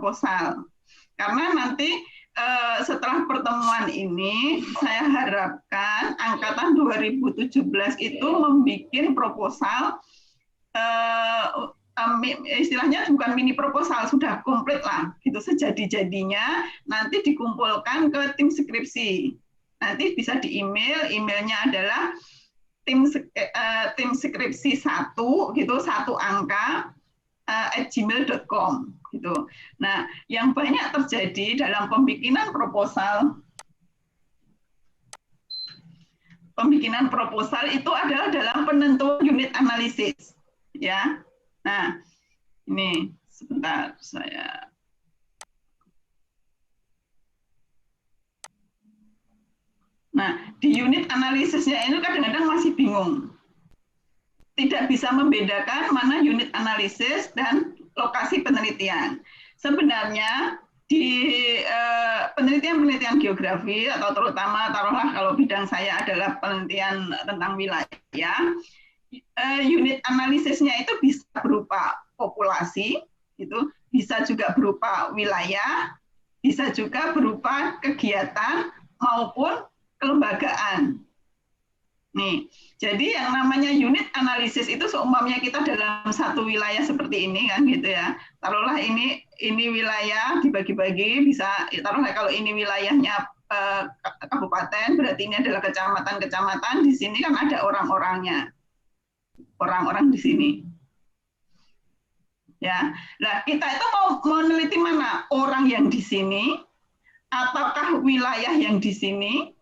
proposal. Karena nanti setelah pertemuan ini, saya harapkan Angkatan 2017 itu membuat proposal, istilahnya bukan mini proposal, sudah komplit lah, gitu sejadi-jadinya, nanti dikumpulkan ke tim skripsi. Nanti bisa di emailnya adalah tim skripsi 1 gitu, 1 angka @gmail.com gitu. Nah, yang banyak terjadi dalam pembikinan proposal itu adalah dalam penentuan unit analisis, ya. Nah, ini sebentar saya. Nah, di unit analisisnya ini kadang-kadang masih bingung. Tidak bisa membedakan mana unit analisis dan lokasi penelitian. Sebenarnya di penelitian-penelitian geografi atau terutama taruhlah kalau bidang saya adalah penelitian tentang wilayah, unit analisisnya itu bisa berupa populasi, itu bisa juga berupa wilayah, bisa juga berupa kegiatan maupun kelembagaan. Nih, jadi yang namanya unit analisis itu seumpamanya kita dalam satu wilayah seperti ini kan gitu ya. Taruhlah ini wilayah dibagi-bagi, bisa taruhlah kalau ini wilayahnya kabupaten, berarti ini adalah kecamatan-kecamatan, di sini kan ada orang-orangnya. Orang-orang di sini. Ya. Nah, kita itu mau meneliti mana? Orang yang di sini ataukah wilayah yang di sini?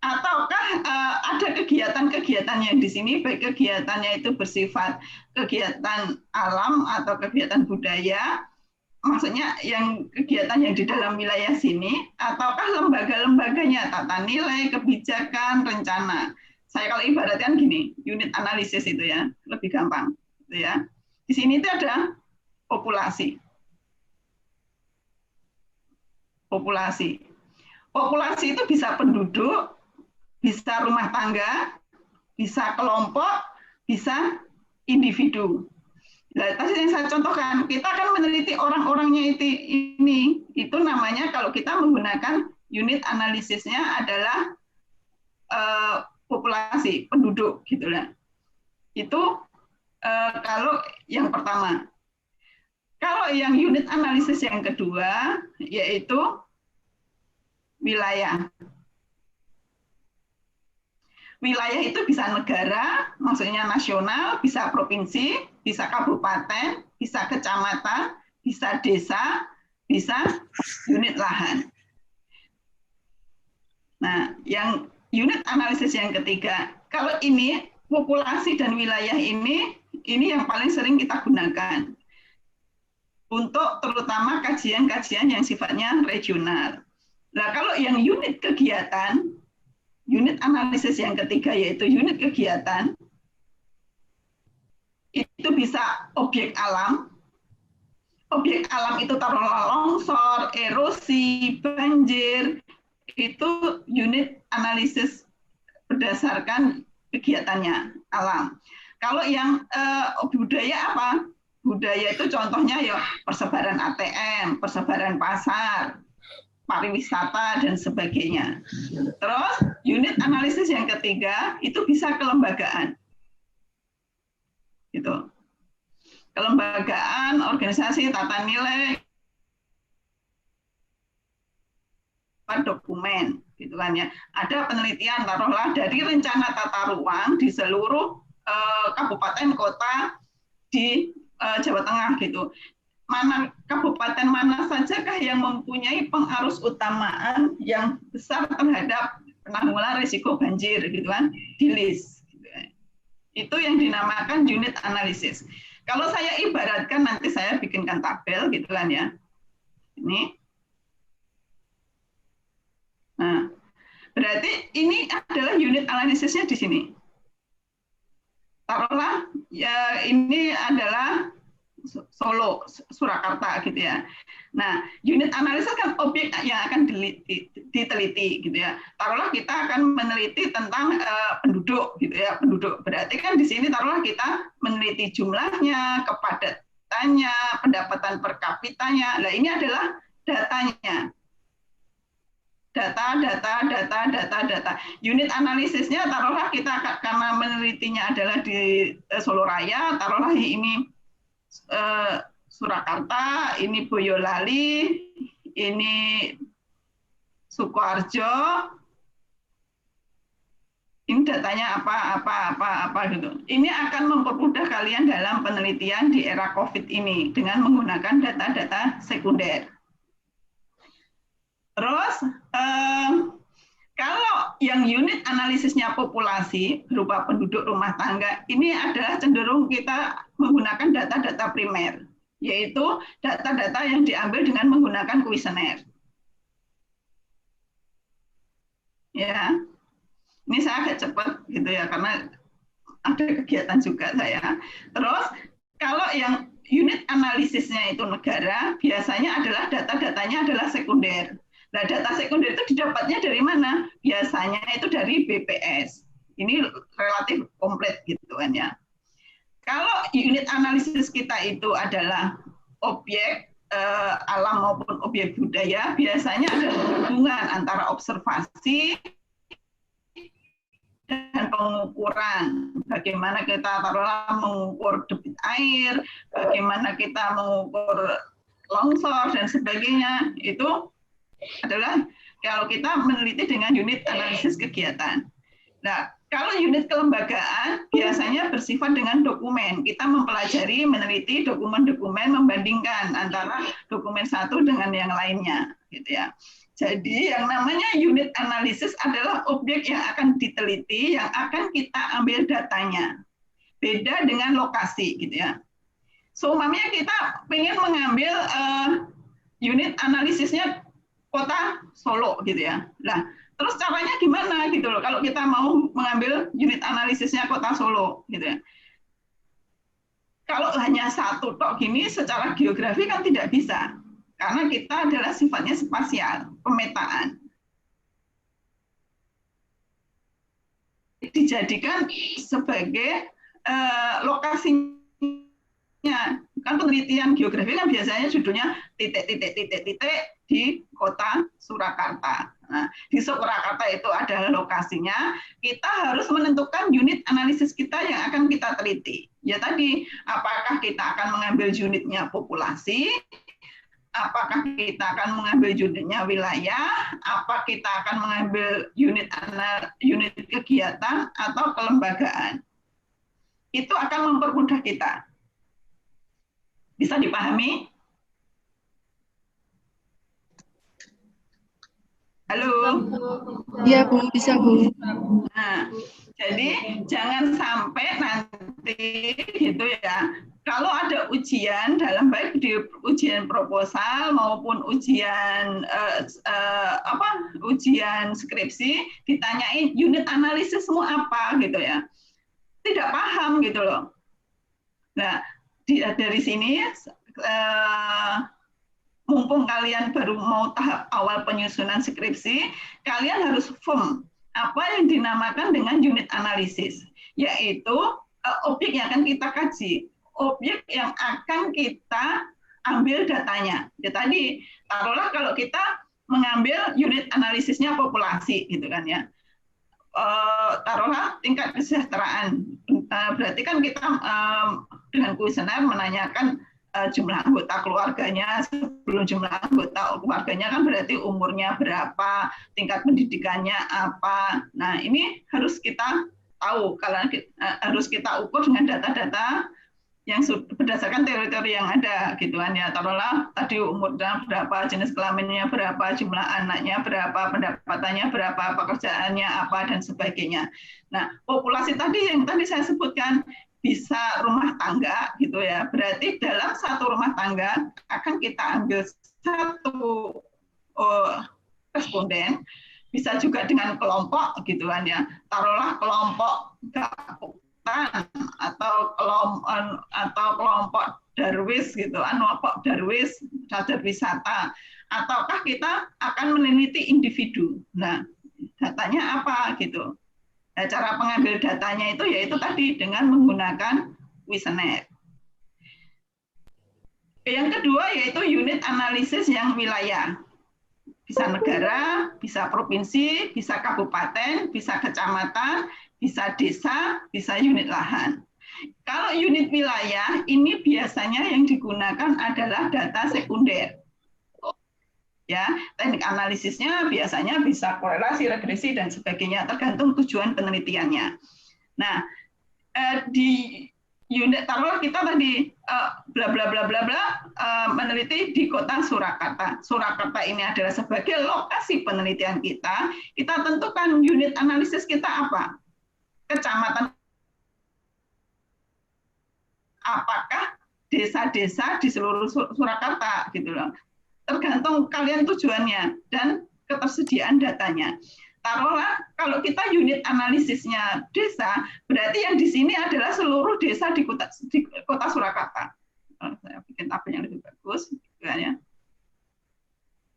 Ataukah ada kegiatan-kegiatan yang di sini, baik kegiatannya itu bersifat kegiatan alam atau kegiatan budaya, maksudnya yang kegiatan yang di dalam wilayah sini, ataukah lembaga-lembaganya, tata nilai, kebijakan, rencana. Saya kalau ibaratkan gini, unit analisis itu ya, lebih gampang. Gitu ya. Di sini itu ada populasi. Populasi itu bisa penduduk, bisa rumah tangga, bisa kelompok, bisa individu. Nah, tadi yang saya contohkan, kita akan meneliti orang-orangnya itu namanya kalau kita menggunakan unit analisisnya adalah populasi, penduduk gitu lah. Itu kalau yang pertama. Kalau yang unit analisis yang kedua yaitu wilayah. Wilayah itu bisa negara, maksudnya nasional, bisa provinsi, bisa kabupaten, bisa kecamatan, bisa desa, bisa unit lahan. Nah, yang unit analisis yang ketiga, kalau ini populasi dan wilayah ini yang paling sering kita gunakan untuk terutama kajian-kajian yang sifatnya regional. Nah, kalau yang unit kegiatan, unit analisis yang ketiga yaitu unit kegiatan, itu bisa objek alam. Objek alam itu taruhlah longsor, erosi, banjir, itu unit analisis berdasarkan kegiatannya alam. Kalau yang budaya apa? Budaya itu contohnya ya persebaran ATM, persebaran pasar, pariwisata dan sebagainya. Terus unit analisis yang ketiga itu bisa kelembagaan. Gitu. Kelembagaan, organisasi, tata nilai, dokumen, gitu kan ya. Ada penelitian taruhlah dari rencana tata ruang di seluruh kabupaten kota di Jawa Tengah gitu. Mana kabupaten mana sajakah yang mempunyai pengarus utamaan yang besar terhadap penanggulangan risiko banjir gitu kan, di list. Gitu. Itu yang dinamakan unit analisis. Kalau saya ibaratkan nanti saya bikinkan tabel gitu kan ya. Ini. Nah, berarti ini adalah unit analisisnya di sini. Taruhlah ya ini adalah Solo, Surakarta gitu ya. Nah, unit analisis kan objek yang akan diteliti gitu ya. Taruhlah kita akan meneliti tentang penduduk gitu ya, penduduk. Berarti kan di sini taruhlah kita meneliti jumlahnya, kepadatan kapitanya, pendapatan per kapitanya. Nah, ini adalah datanya. Data. Unit analisisnya taruhlah kita karena menelitinya adalah di Solo Raya, taruhlah ini Surakarta, ini Boyolali, ini Sukoharjo. Ini datanya apa gitu. Ini akan mempermudah kalian dalam penelitian di era COVID ini dengan menggunakan data-data sekunder. Terus kalau yang unit analisisnya populasi berupa penduduk rumah tangga, ini adalah cenderung kita menggunakan data-data primer, yaitu data-data yang diambil dengan menggunakan kuesioner. Ya, ini saya agak cepat gitu ya, karena ada kegiatan juga saya. Terus kalau yang unit analisisnya itu negara, biasanya adalah data-datanya adalah sekunder. Nah, data sekunder itu didapatnya dari mana? Biasanya itu dari BPS. Ini relatif komplit gitu kan ya. Kalau unit analisis kita itu adalah objek alam maupun objek budaya, biasanya ada hubungan antara observasi dan pengukuran. Bagaimana kita taruhlah mengukur debit air, bagaimana kita mengukur longsor dan sebagainya, itu adalah kalau kita meneliti dengan unit analisis kegiatan. Nah, kalau unit kelembagaan biasanya bersifat dengan dokumen. Kita mempelajari, meneliti dokumen-dokumen, membandingkan antara dokumen satu dengan yang lainnya, gitu ya. Jadi yang namanya unit analisis adalah objek yang akan diteliti, yang akan kita ambil datanya. Beda dengan lokasi, gitu ya. Seumpamanya kita ingin mengambil unit analisisnya Kota Solo, gitu ya. Nah, terus caranya gimana gitu loh? Kalau kita mau mengambil unit analisisnya Kota Solo, gitu ya. Kalau hanya satu tok gini, secara geografi kan tidak bisa, karena kita adalah sifatnya spasial, pemetaan. Dijadikan sebagai lokasinya. Kan penelitian geografi kan biasanya judulnya titik-titik-titik-titik di kota Surakarta. Nah, di Surakarta itu adalah lokasinya. Kita harus menentukan unit analisis kita yang akan kita teliti. Ya tadi, apakah kita akan mengambil unitnya populasi, apakah kita akan mengambil unitnya wilayah, apa kita akan mengambil unit kegiatan atau kelembagaan. Itu akan mempermudah kita. Bisa dipahami? Halo? Iya, Bu, bisa, Bu. Nah, jadi jangan sampai nanti gitu ya. Kalau ada ujian dalam baik di ujian proposal maupun ujian ujian skripsi ditanyain unit analisismu apa gitu ya. Tidak paham gitu loh. Nah, dari sini mumpung kalian baru mau tahap awal penyusunan skripsi, kalian harus firm apa yang dinamakan dengan unit analisis, yaitu objek yang akan kita kaji, objek yang akan kita ambil datanya. Ya tadi, taruhlah kalau kita mengambil unit analisisnya populasi, gitu kan ya. Taruhlah tingkat kesejahteraan. Berarti kan kita dengan kuesioner menanyakan jumlah anggota keluarganya, sebelum jumlah anggota keluarganya kan berarti umurnya berapa, tingkat pendidikannya apa. Nah, ini harus kita tahu, kalau harus kita ukur dengan data-data yang berdasarkan teori-teori yang ada gitu kan ya. Taruhlah tadi umurnya berapa, jenis kelaminnya berapa, jumlah anaknya berapa, pendapatannya berapa, pekerjaannya apa dan sebagainya. Nah, populasi tadi yang tadi saya sebutkan bisa rumah tangga gitu ya. Berarti dalam satu rumah tangga akan kita ambil satu responden, bisa juga dengan kelompok gitu kan ya. Taruhlah kelompok atau kelompok Darwis gitu, kelompok Darwis sadar wisata, ataukah kita akan meneliti individu. Nah, datanya apa gitu. Nah, cara pengambil datanya itu yaitu tadi dengan menggunakan kuesioner. Yang kedua yaitu unit analisis yang wilayah. Bisa negara, bisa provinsi, bisa kabupaten, bisa kecamatan, bisa desa, bisa unit lahan. Kalau unit wilayah, ini biasanya yang digunakan adalah data sekunder. Ya, teknik analisisnya biasanya bisa korelasi, regresi, dan sebagainya, tergantung tujuan penelitiannya. Nah, di unit taruh kita tadi bla bla bla bla bla meneliti di kota Surakarta. Surakarta ini adalah sebagai lokasi penelitian kita. Kita tentukan unit analisis kita apa? Kecamatan, apakah desa-desa di seluruh Surakarta gitu loh. Tergantung kalian tujuannya dan ketersediaan datanya. Taruhlah kalau kita unit analisisnya desa, berarti yang di sini adalah seluruh desa di kota Surakarta. Saya bikin tabel yang lebih bagus, gitu ya.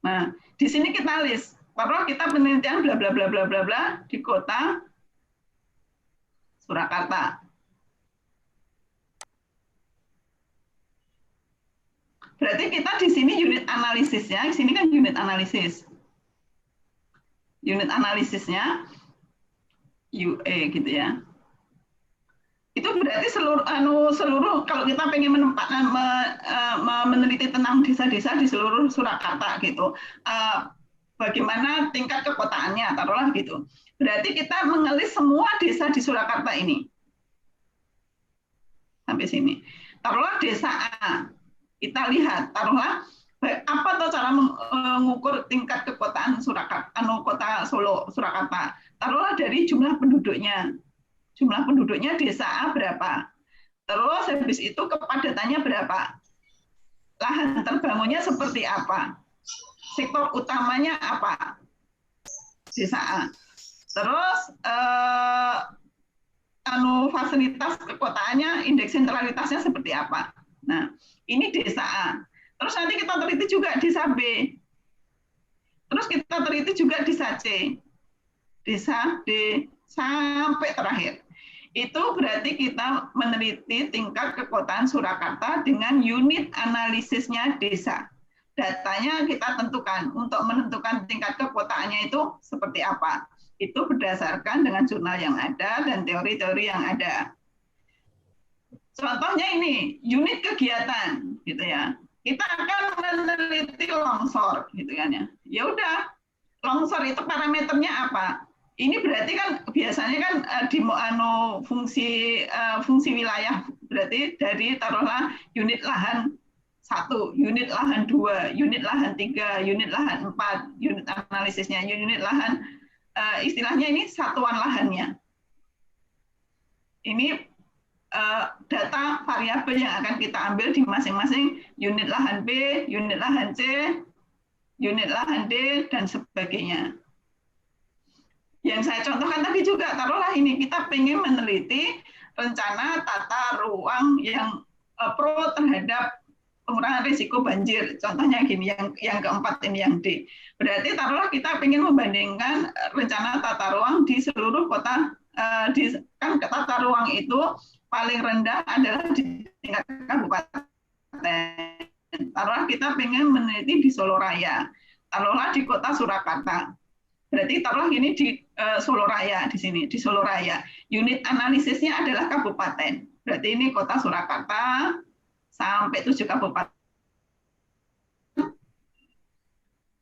Nah, di sini kita list. Taruh kita penelitian bla bla bla bla bla bla di kota Surakarta. Berarti kita di sini unit analisisnya, di sini kan unit analisis. Unit analisisnya UE gitu ya. Itu berarti seluruh kalau kita pengen meneliti tentang desa-desa di seluruh Surakarta gitu. Bagaimana tingkat kekotaannya, taruhlah gitu. Berarti kita mengelis semua desa di Surakarta ini. Sampai sini. Taruhlah desa A. Kita lihat, taruhlah apa tuh cara mengukur tingkat kekotaan Surakarta, kota Solo, Surakarta. Taruhlah dari jumlah penduduknya. Jumlah penduduknya desa A berapa? Terus habis itu kepadatannya berapa? Lahan terbangunnya seperti apa? Sektor utamanya apa? Desa A. Terus fasilitas kekotaannya, indeks sentralitasnya seperti apa? Nah, ini desa A. Terus nanti kita teliti juga desa B. Terus kita teliti juga desa C. Desa D sampai terakhir. Itu berarti kita meneliti tingkat kekotaan Surakarta dengan unit analisisnya desa. Datanya kita tentukan untuk menentukan tingkat kekotaannya itu seperti apa. Itu berdasarkan dengan jurnal yang ada dan teori-teori yang ada. Contohnya ini, unit kegiatan gitu ya. Kita akan meneliti longsor gitu kan ya. Ya udah, longsor itu parameternya apa? Ini berarti kan biasanya kan di fungsi wilayah, berarti dari taruhlah unit lahan 1, unit lahan 2, unit lahan 3, unit lahan 4, unit analisisnya, unit lahan istilahnya ini satuan lahannya. Ini data variabel yang akan kita ambil di masing-masing unit lahan B, unit lahan C, unit lahan D, dan sebagainya. Yang saya contohkan tadi juga, taruhlah ini, kita ingin meneliti rencana tata ruang yang pro terhadap pengurangan risiko banjir. Contohnya gini, yang keempat ini yang D. Berarti taruhlah kita ingin membandingkan rencana tata ruang di seluruh kota, kan tata ruang itu paling rendah adalah di tingkat kabupaten. Taruhlah kita ingin meneliti di Solo Raya. Taruhlah di kota Surakarta. Berarti taruhlah ini di Solo Raya di sini, di Solo Raya. Unit analisisnya adalah kabupaten. Berarti ini kota Surakarta sampai 7 kabupaten.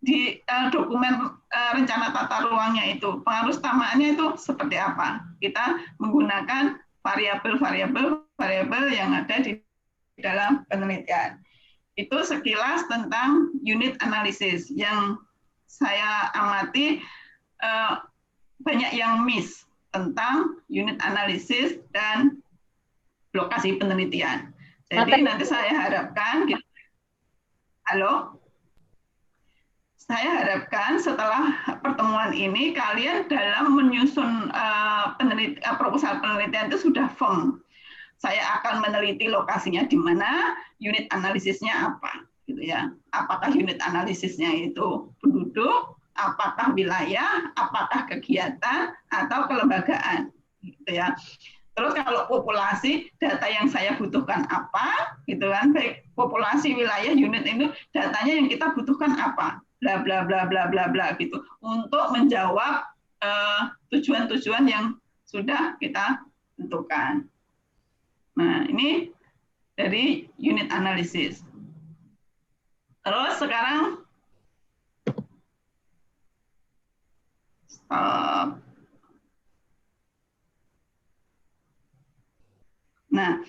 Di dokumen rencana tata ruangnya itu, pengaruh utamaannya itu seperti apa? Kita menggunakan variabel yang ada di dalam penelitian. Itu sekilas tentang unit analisis yang saya amati banyak yang miss tentang unit analisis dan lokasi penelitian. Jadi nanti saya harapkan, halo, saya harapkan setelah pertemuan ini kalian dalam menyusun proposal penelitian itu sudah firm. Saya akan meneliti lokasinya di mana, unit analisisnya apa, gitu ya. Apakah unit analisisnya itu penduduk, apakah wilayah, apakah kegiatan atau kelembagaan, gitu ya. Terus kalau populasi, data yang saya butuhkan apa, gitu kan? Baik populasi wilayah unit ini, datanya yang kita butuhkan apa, bla bla bla bla bla bla gitu, untuk menjawab tujuan-tujuan yang sudah kita tentukan. Nah, ini dari unit analisis. Terus sekarang stop. Nah,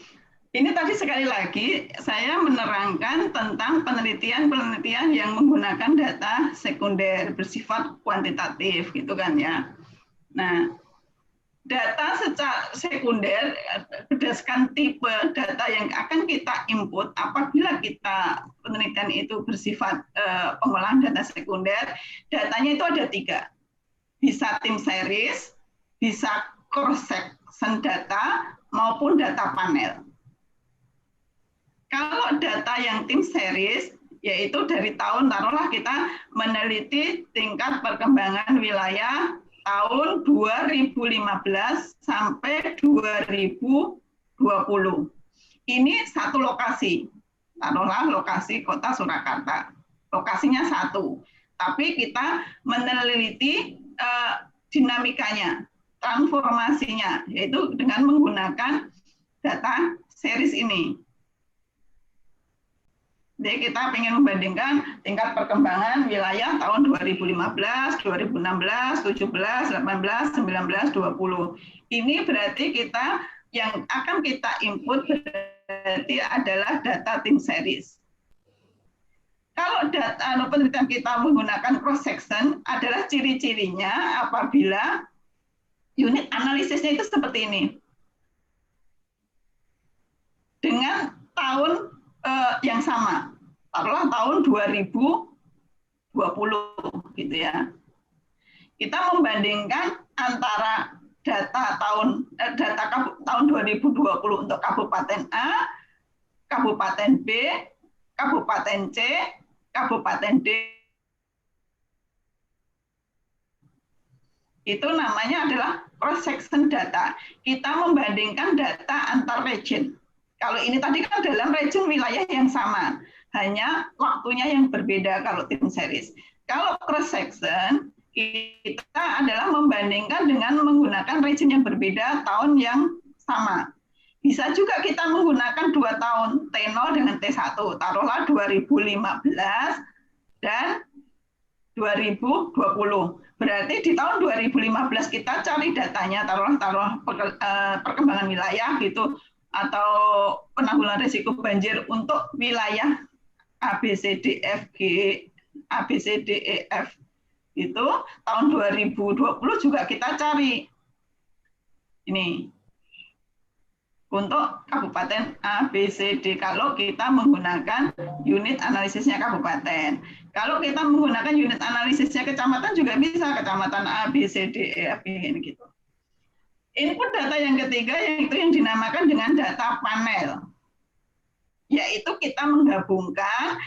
ini tadi sekali lagi saya menerangkan tentang penelitian-penelitian yang menggunakan data sekunder bersifat kuantitatif, gitu kan ya. Nah, data secara sekunder berdasarkan tipe data yang akan kita input apabila kita penelitian itu bersifat pengolahan data sekunder, datanya itu ada 3. Bisa time series, bisa cross section data, maupun data panel. Kalau data yang tim series, yaitu dari tahun, taruhlah kita meneliti tingkat perkembangan wilayah tahun 2015 sampai 2020. Ini satu lokasi, taruhlah lokasi Kota Surakarta. Lokasinya satu, tapi kita meneliti dinamikanya, transformasinya, yaitu dengan menggunakan data series ini. Jadi kita ingin membandingkan tingkat perkembangan wilayah tahun 2015, 2016, 17, 18, 19, 20. Ini berarti kita yang akan kita input berarti adalah data tim series. Kalau data penelitian kita menggunakan cross section adalah ciri-cirinya apabila unit analisisnya itu seperti ini. Dengan tahun yang sama, taruhlah tahun 2020 gitu ya. Kita membandingkan antara data tahun 2020 untuk Kabupaten A, Kabupaten B, Kabupaten C, Kabupaten D. Itu namanya adalah cross section data. Kita membandingkan data antar region. Kalau ini tadi kan dalam region wilayah yang sama, hanya waktunya yang berbeda kalau tim series. Kalau cross section, kita adalah membandingkan dengan menggunakan region yang berbeda tahun yang sama. Bisa juga kita menggunakan 2 tahun, T0 dengan T1, taruhlah 2015 dan 2020. Berarti di tahun 2015 kita cari datanya, taruh perkembangan wilayah gitu, atau penanggulangan risiko banjir untuk wilayah A, B, C, D, F, G, A, B, C, D, E, F. Itu tahun 2020 juga kita cari. Ini. Untuk kabupaten A, B, C, D, kalau kita menggunakan unit analisisnya kabupaten. Kalau kita menggunakan unit analisisnya kecamatan juga bisa, kecamatan A, B, C, D, E, F, G, gitu. Input data yang ketiga yaitu yang dinamakan dengan data panel, yaitu kita menggabungkan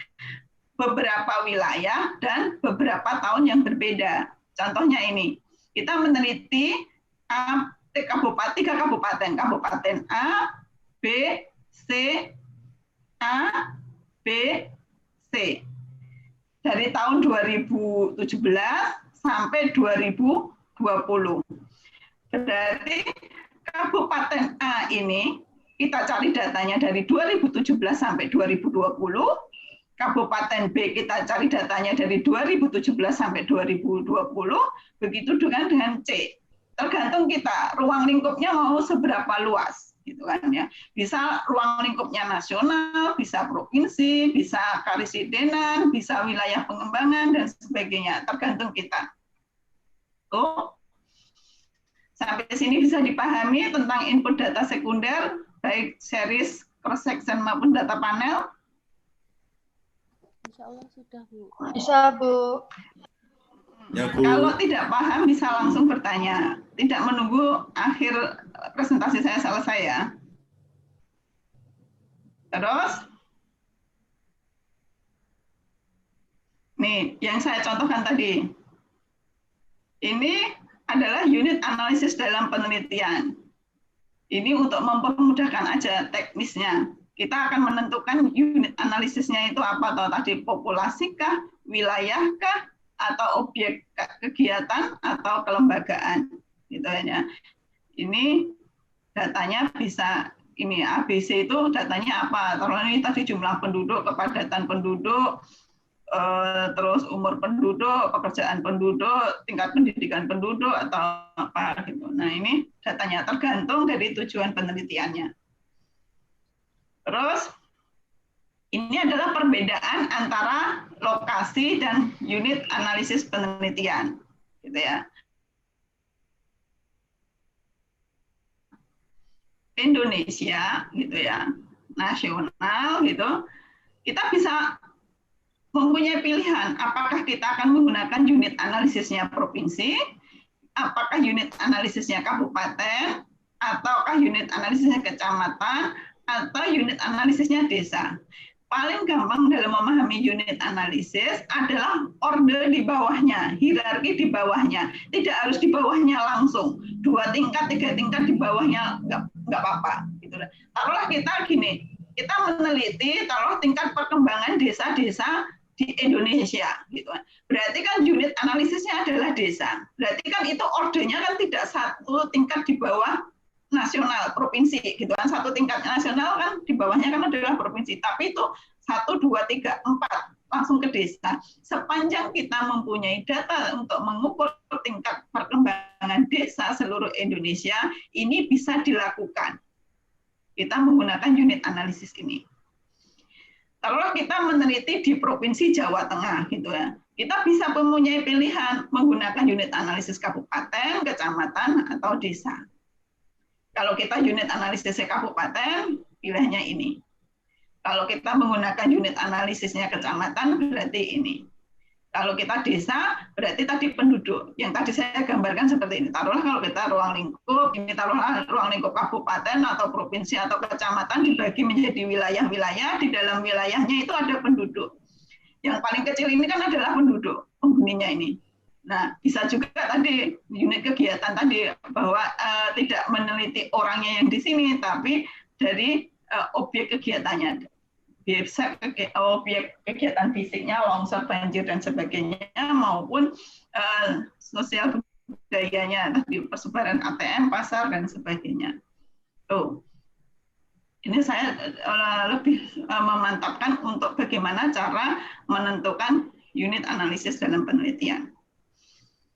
beberapa wilayah dan beberapa tahun yang berbeda. Contohnya ini, kita meneliti 3 kabupaten, Kabupaten A, B, C, A, B, C. Dari tahun 2017 sampai 2020. Berarti Kabupaten A ini kita cari datanya dari 2017 sampai 2020, Kabupaten B kita cari datanya dari 2017 sampai 2020, begitu dengan C. Tergantung kita, ruang lingkupnya mau seberapa luas, gitu kan ya. Bisa ruang lingkupnya nasional, bisa provinsi, bisa karisidenan, bisa wilayah pengembangan dan sebagainya, tergantung kita. Tuh. Sampai sini bisa dipahami tentang input data sekunder, baik series, cross section maupun data panel? Insya Allah sudah, Bu. Bisa, Bu. Ya, Bu. Kalau tidak paham bisa langsung bertanya, tidak menunggu akhir presentasi saya selesai ya. Terus, nih yang saya contohkan tadi, ini adalah unit analisis dalam penelitian. Ini untuk mempermudahkan aja teknisnya. Kita akan menentukan unit analisisnya itu apa, atau tadi populasikah, wilayahkah, atau objek kegiatan atau kelembagaan, gitu ya. Ini datanya bisa ini ABC itu datanya apa? Terus ini tadi jumlah penduduk, kepadatan penduduk, terus umur penduduk, pekerjaan penduduk, tingkat pendidikan penduduk atau apa gitu. Nah, ini datanya tergantung dari tujuan penelitiannya. Terus ini adalah perbedaan antara lokasi dan unit analisis penelitian, gitu ya. Indonesia, gitu ya, nasional, gitu. Kita bisa mempunyai pilihan, apakah kita akan menggunakan unit analisisnya provinsi, apakah unit analisisnya kabupaten, ataukah unit analisisnya kecamatan, atau unit analisisnya desa. Paling gampang dalam memahami unit analisis adalah orde di bawahnya, hierarki di bawahnya. Tidak harus di bawahnya langsung, 2 tingkat, 3 tingkat di bawahnya nggak apa-apa. Gitu. Taruhlah kita gini, kita meneliti taruh tingkat perkembangan desa-desa di Indonesia, gitu. Berarti kan unit analisisnya adalah desa. Berarti kan itu ordenya kan tidak 1 tingkat di bawah nasional, provinsi, gitu kan. 1 tingkat nasional kan di bawahnya kan adalah provinsi, tapi itu 1, 2, 3, 4 langsung ke desa. Sepanjang kita mempunyai data untuk mengukur tingkat perkembangan desa seluruh Indonesia, ini bisa dilakukan. Kita menggunakan unit analisis ini. Kalau kita meneliti di Provinsi Jawa Tengah, gitu ya, kita bisa mempunyai pilihan menggunakan unit analisis kabupaten, kecamatan, atau desa. Kalau kita unit analisisnya kabupaten, pilihannya ini. Kalau kita menggunakan unit analisisnya kecamatan, berarti ini. Kalau kita desa, berarti tadi penduduk. Yang tadi saya gambarkan seperti ini. Taruhlah kalau kita ruang lingkup, ini taruhlah ruang lingkup kabupaten atau provinsi atau kecamatan dibagi menjadi wilayah-wilayah. Di dalam wilayahnya itu ada penduduk. Yang paling kecil ini kan adalah penduduk, penghuninya ini. Nah, bisa juga tadi unit kegiatan tadi bahwa tidak meneliti orangnya yang di sini, tapi dari objek kegiatannya. Bisa objek kegiatan fisiknya, longsor, banjir, dan sebagainya, maupun sosial budayanya, tadi persebaran ATM, pasar, dan sebagainya. Tuh. Ini saya lebih memantapkan untuk bagaimana cara menentukan unit analisis dalam penelitian.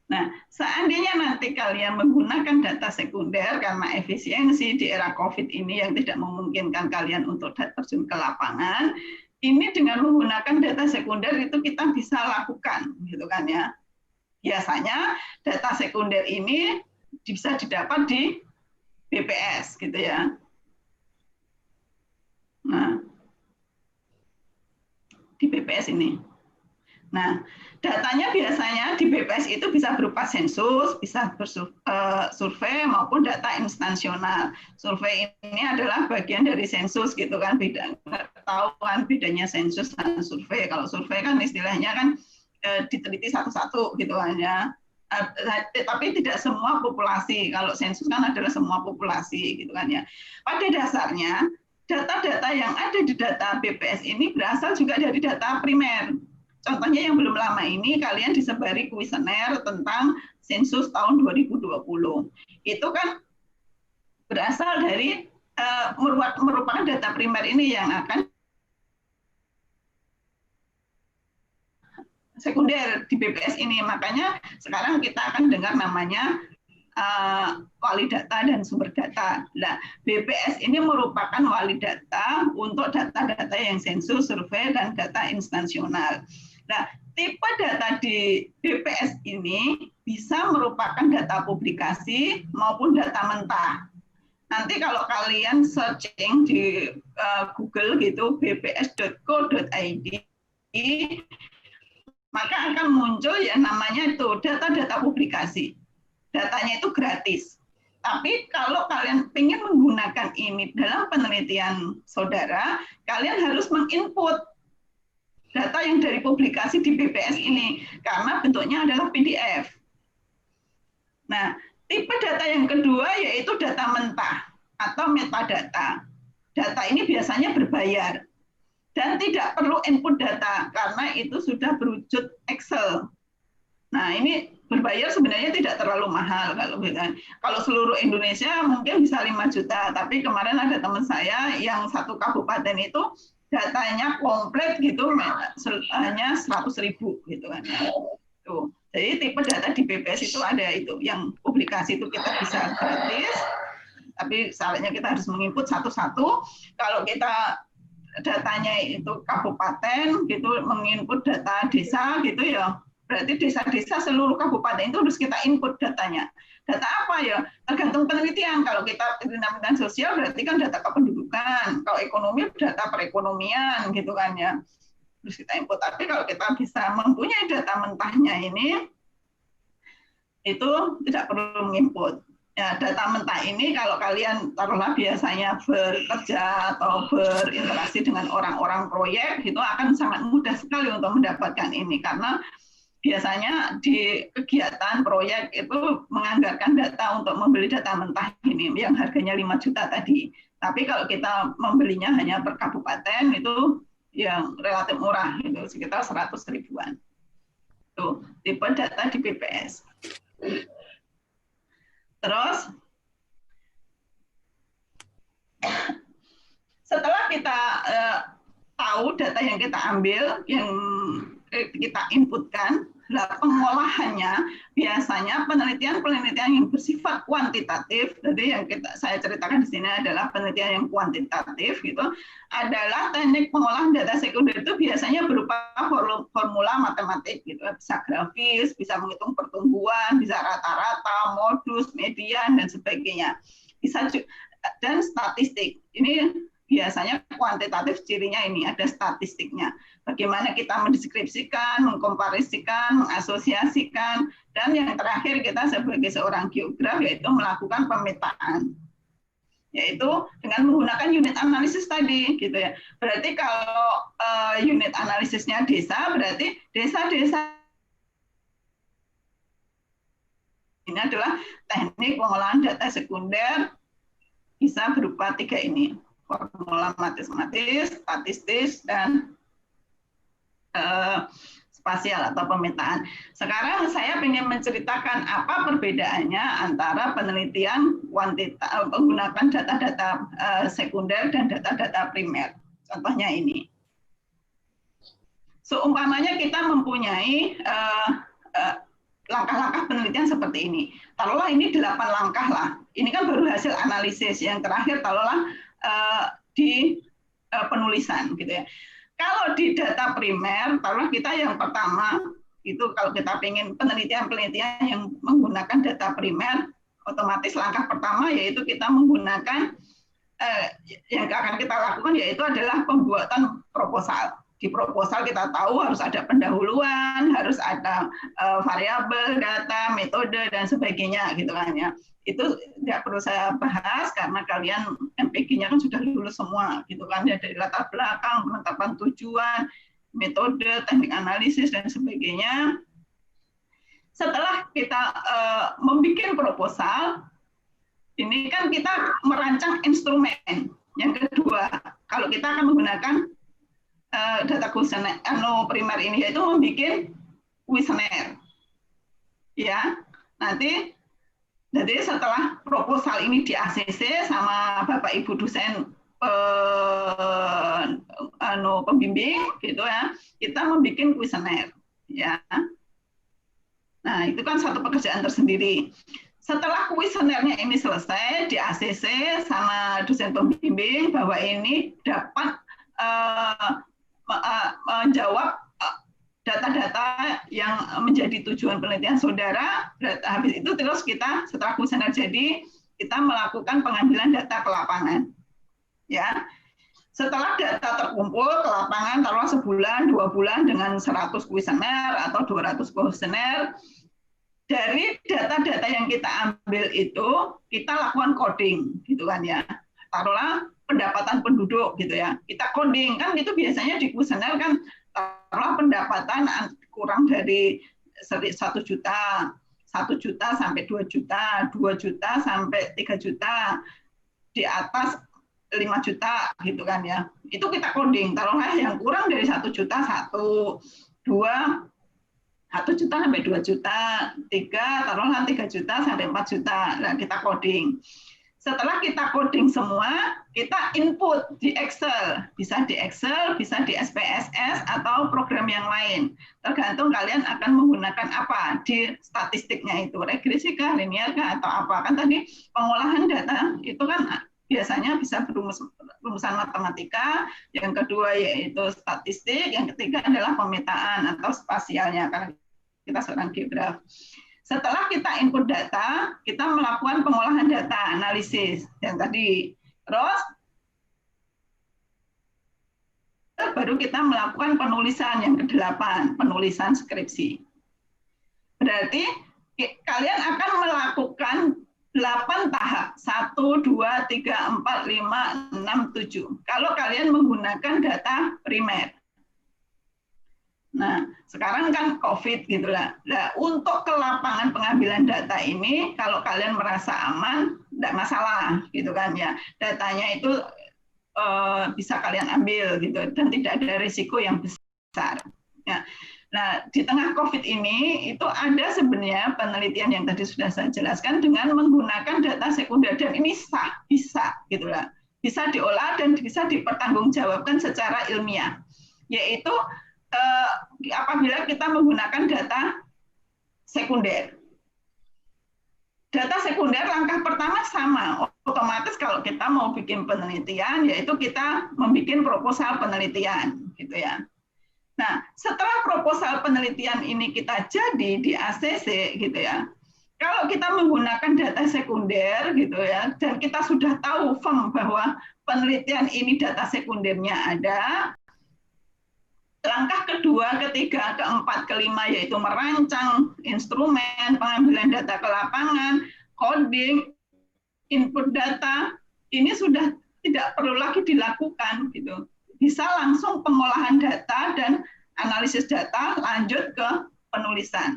Nah, seandainya nanti kalian menggunakan data sekunder karena efisiensi di era COVID ini yang tidak memungkinkan kalian untuk terjun ke lapangan, ini dengan menggunakan data sekunder itu kita bisa lakukan, gitu kan ya. Biasanya data sekunder ini bisa didapat di BPS, gitu ya. Nah, di BPS ini. Nah, datanya biasanya di BPS itu bisa berupa sensus, bisa survei maupun data instansional. Survei ini adalah bagian dari sensus, gitu kan. Tahu kan bedanya sensus dan survei. Kalau survei kan istilahnya kan diteliti satu-satu, gitu kan ya. Tapi tidak semua populasi. Kalau sensus kan adalah semua populasi, gitu kan ya. Pada dasarnya data-data yang ada di data BPS ini berasal juga dari data primer. Contohnya yang belum lama ini kalian disebari kuesioner tentang sensus tahun 2020. Itu kan berasal dari merupakan data primer ini yang akan sekunder di BPS ini. Makanya sekarang kita akan dengar namanya wali data dan sumber data. Nah, BPS ini merupakan wali data untuk data-data yang sensus, survei, dan data instansional. Nah, tipe data di BPS ini bisa merupakan data publikasi maupun data mentah. Nanti kalau kalian searching di Google gitu bps.co.id, maka akan muncul ya namanya itu data-data publikasi. Datanya itu gratis. Tapi kalau kalian ingin menggunakan ini dalam penelitian saudara, kalian harus menginput data yang dari publikasi di BPS ini, karena bentuknya adalah PDF. Nah, tipe data yang kedua yaitu data mentah. atau metadata. Data ini biasanya berbayar dan tidak perlu input data karena itu sudah berwujud Excel. Nah, ini berbayar sebenarnya tidak terlalu mahal kalau seluruh Indonesia mungkin bisa 5 juta, tapi kemarin ada teman saya yang satu kabupaten itu datanya komplit gitu hanya 100.000 gitu kan. Tuh. Jadi tipe data di BPS itu ada itu, yang publikasi itu kita bisa gratis, tapi syaratnya kita harus menginput satu-satu. Kalau kita datanya itu kabupaten gitu, menginput data desa gitu ya, berarti desa-desa seluruh kabupaten itu harus kita input datanya. Data apa ya? Tergantung penelitian. Kalau kita penelitian sosial berarti kan data kependudukan. Kalau ekonomi data perekonomian gitu kan ya. Terus kita input. Tapi kalau kita bisa mempunyai data mentahnya ini, itu tidak perlu menginput. Ya, data mentah ini kalau kalian taruhlah biasanya bekerja atau berinteraksi dengan orang-orang proyek, itu akan sangat mudah sekali untuk mendapatkan ini karena biasanya di kegiatan proyek itu menganggarkan data untuk membeli data mentah ini yang harganya 5 juta tadi. Tapi kalau kita membelinya hanya per kabupaten itu yang relatif murah, itu sekitar 100 ribuan. Tuh, tipe data di BPS. Terus, setelah kita tahu data yang kita ambil, yang kita inputkan, pengolahannya biasanya penelitian-penelitian yang bersifat kuantitatif, jadi yang saya ceritakan di sini adalah penelitian yang kuantitatif, gitu, adalah teknik pengolahan data sekunder itu biasanya berupa formula matematik, gitu, bisa grafis, bisa menghitung pertumbuhan, bisa rata-rata, modus, median, dan sebagainya, bisa dan statistik. Ini biasanya kuantitatif cirinya ini ada statistiknya. Bagaimana kita mendeskripsikan, mengkomparisikan, mengasosiasikan, dan yang terakhir kita sebagai seorang geograf yaitu melakukan pemetaan, yaitu dengan menggunakan unit analisis tadi, gitu ya. Berarti kalau unit analisisnya desa, berarti desa-desa ini adalah teknik pengolahan data sekunder bisa berupa 3 ini. Formula matematis, statistis, dan spasial atau pemetaan. Sekarang saya ingin menceritakan apa perbedaannya antara penelitian menggunakan data-data sekunder dan data-data primer. Contohnya ini. Seumpamanya kita mempunyai langkah-langkah penelitian seperti ini. Taruhlah ini 8 langkah lah. Ini kan baru hasil analisis. Yang terakhir taruhlah di penulisan, gitu ya. Kalau di data primer, taruhlah kita yang pertama itu kalau kita ingin penelitian-penelitian yang menggunakan data primer, otomatis langkah pertama yaitu kita menggunakan yang akan kita lakukan yaitu adalah pembuatan proposal. Di proposal kita tahu harus ada pendahuluan, harus ada variabel, data, metode, dan sebagainya, gitu kan ya. Itu tidak perlu saya bahas karena kalian MPG-nya kan sudah lulus semua, gitu kan ya, dari latar belakang, penetapan tujuan, metode, teknik analisis, dan sebagainya. Setelah kita membuat proposal, ini kan kita merancang instrumen. Yang kedua, kalau kita akan menggunakan data kuesioner primer ini, yaitu membuat kuesioner. Ya, nanti jadi setelah proposal ini di ACC sama Bapak Ibu dosen pembimbing, gitu ya, kita membuat kuesioner. Ya. Nah, itu kan satu pekerjaan tersendiri. Setelah kuesionernya ini selesai di ACC sama dosen pembimbing bahwa ini dapat menjawab data-data yang menjadi tujuan penelitian saudara. Habis itu terus kita setelah kuesioner jadi, kita melakukan pengambilan data ke lapangan. Ya. Setelah data terkumpul ke lapangan, taruhlah sebulan, 2 bulan dengan 100 kuesioner atau 200 kuesioner, dari data-data yang kita ambil itu, kita lakukan coding, gitu kan ya. Taruhlah pendapatan penduduk, gitu ya. Kita coding, kan itu biasanya di kuesioner kan, taruhlah pendapatan kurang dari 1 juta, 1 juta sampai 2 juta, 2 juta sampai 3 juta. di atas 5 juta gitu kan ya. Itu kita coding. Taruhlah yang kurang dari 1 juta 1, 2 1 juta sampai 2 juta, 3 taruhlah 3 juta sampai 4 juta. Nah, kita coding. Setelah kita coding semua, kita input di Excel. Bisa di Excel, bisa di SPSS, atau program yang lain. Tergantung kalian akan menggunakan apa di statistiknya itu. Regresi kah, linear kah, atau apa. Kan tadi pengolahan data itu kan biasanya bisa rumusan matematika, yang kedua yaitu statistik, yang ketiga adalah pemetaan atau spasialnya, karena kita seorang geograf. Setelah kita input data, kita melakukan pengolahan data, analisis yang tadi. Terus baru kita melakukan penulisan yang ke-8, penulisan skripsi. Berarti kalian akan melakukan 8 tahap, 1, 2, 3, 4, 5, 6, 7. Kalau kalian menggunakan data primer. Nah, sekarang kan COVID gitu lah. Nah, untuk ke lapangan pengambilan data ini, kalau kalian merasa aman, tidak masalah gitu kan ya. Datanya itu bisa kalian ambil gitu dan tidak ada risiko yang besar. Ya. Nah, di tengah COVID ini itu ada sebenarnya penelitian yang tadi sudah saya jelaskan dengan menggunakan data sekunder dan ini sah, bisa gitu lah. Bisa diolah dan bisa dipertanggungjawabkan secara ilmiah. Yaitu apabila kita menggunakan data sekunder. Data sekunder langkah pertama sama, otomatis kalau kita mau bikin penelitian, yaitu kita membuat proposal penelitian, gitu ya. Nah, setelah proposal penelitian ini kita jadi di ACC, gitu ya. Kalau kita menggunakan data sekunder, gitu ya, dan kita sudah tahu firm bahwa penelitian ini data sekundernya ada. Langkah kedua, ketiga, keempat, kelima yaitu merancang instrumen, pengambilan data ke lapangan, coding, input data, ini sudah tidak perlu lagi dilakukan gitu. Bisa langsung pengolahan data dan analisis data lanjut ke penulisan.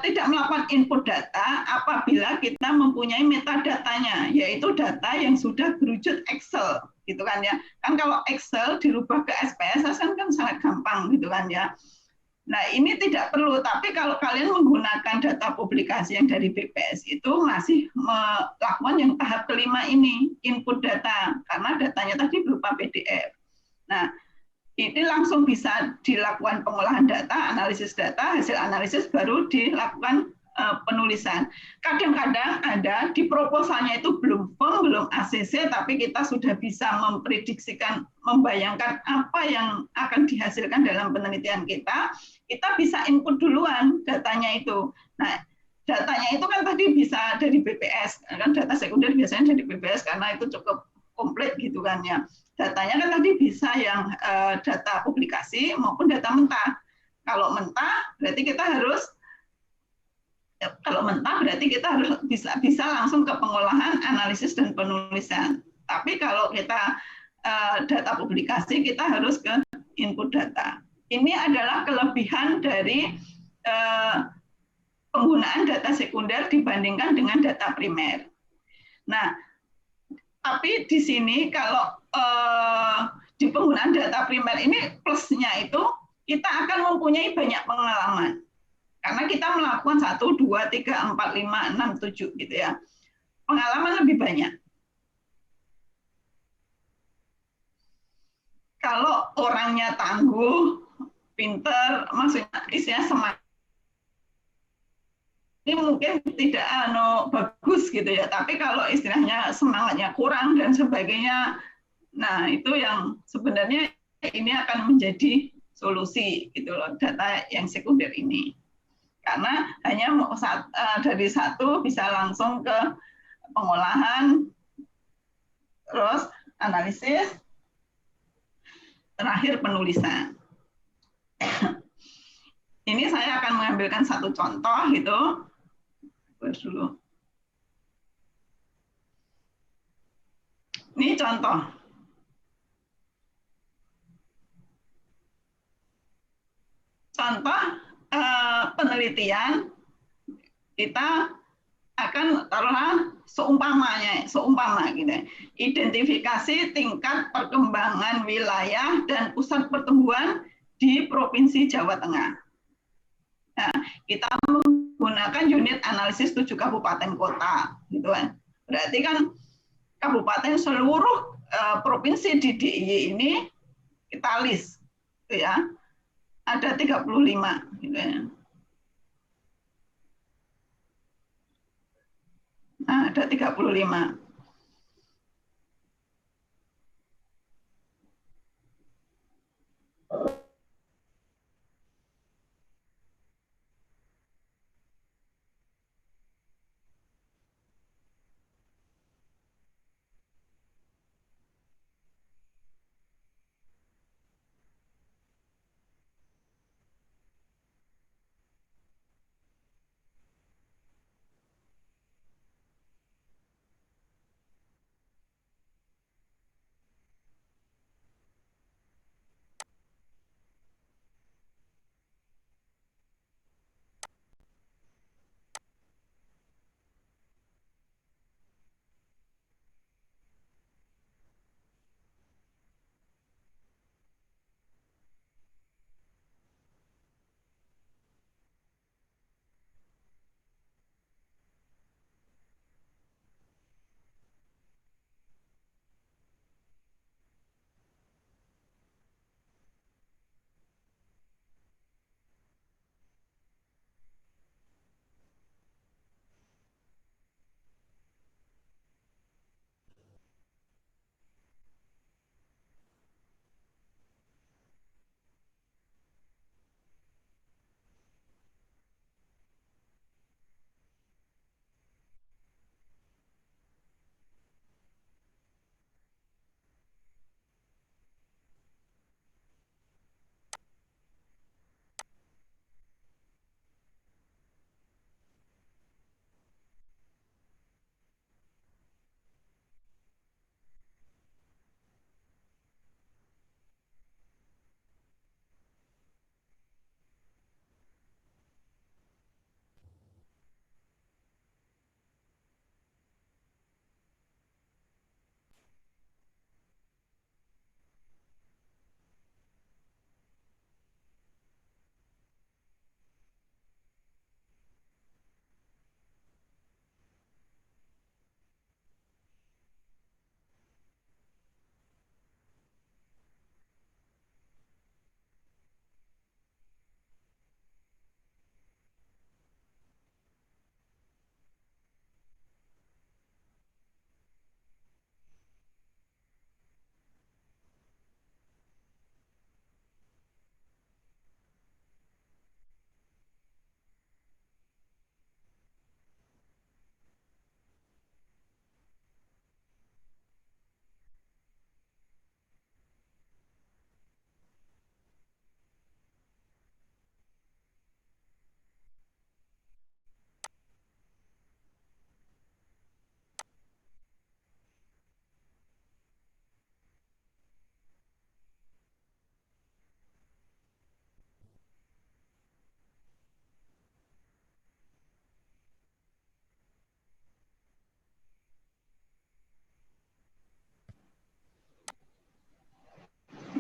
Tidak melakukan input data apabila kita mempunyai metadatanya, yaitu data yang sudah berwujud Excel. Gitu kan ya, kan kalau Excel dirubah ke SPSS kan sangat gampang gitu kan ya. Nah ini tidak perlu, tapi kalau kalian menggunakan data publikasi yang dari BPS itu masih melakukan yang tahap kelima ini, input data, karena datanya tadi berupa PDF. Nah ini langsung bisa dilakukan pengolahan data, analisis data, hasil analisis baru dilakukan penulisan. Kadang-kadang ada di proposalnya itu belum firm, belum ACC, tapi kita sudah bisa memprediksikan, membayangkan apa yang akan dihasilkan dalam penelitian kita. Kita bisa input duluan datanya itu. Nah, datanya itu kan tadi bisa dari BPS, kan data sekunder biasanya dari BPS karena itu cukup komplit gitu kan ya. Datanya kan tadi bisa yang data publikasi maupun data mentah. Kalau mentah berarti kita harus bisa langsung ke pengolahan, analisis dan penulisan. Tapi kalau kita data publikasi kita harus ke input data. Ini adalah kelebihan dari penggunaan data sekunder dibandingkan dengan data primer. Nah, tapi di sini kalau di penggunaan data primer ini plusnya itu kita akan mempunyai banyak pengalaman. Karena kita melakukan 1, 2, 3, 4, 5, 6, 7 gitu ya. Pengalaman lebih banyak. Kalau orangnya tangguh, pinter, maksudnya istilahnya semangat, ini mungkin tidak bagus gitu ya. Tapi kalau istilahnya semangatnya kurang dan sebagainya, nah itu yang sebenarnya ini akan menjadi solusi gitu loh, data yang sekunder ini. Karena hanya dari satu bisa langsung ke pengolahan, terus analisis, terakhir penulisan. Ini saya akan mengambilkan satu contoh gitu. Dulu. Ini contoh. Contoh penelitian kita akan taruhlah seumpama gitu ya. Identifikasi tingkat perkembangan wilayah dan pusat pertumbuhan di Provinsi Jawa Tengah. Nah, kita menggunakan unit analisis 7 kabupaten kota, gitu kan. Berarti kan kabupaten seluruh provinsi di DIY ini kita list, gitu ya. Ada 35, gitu ya. Nah, ada 35.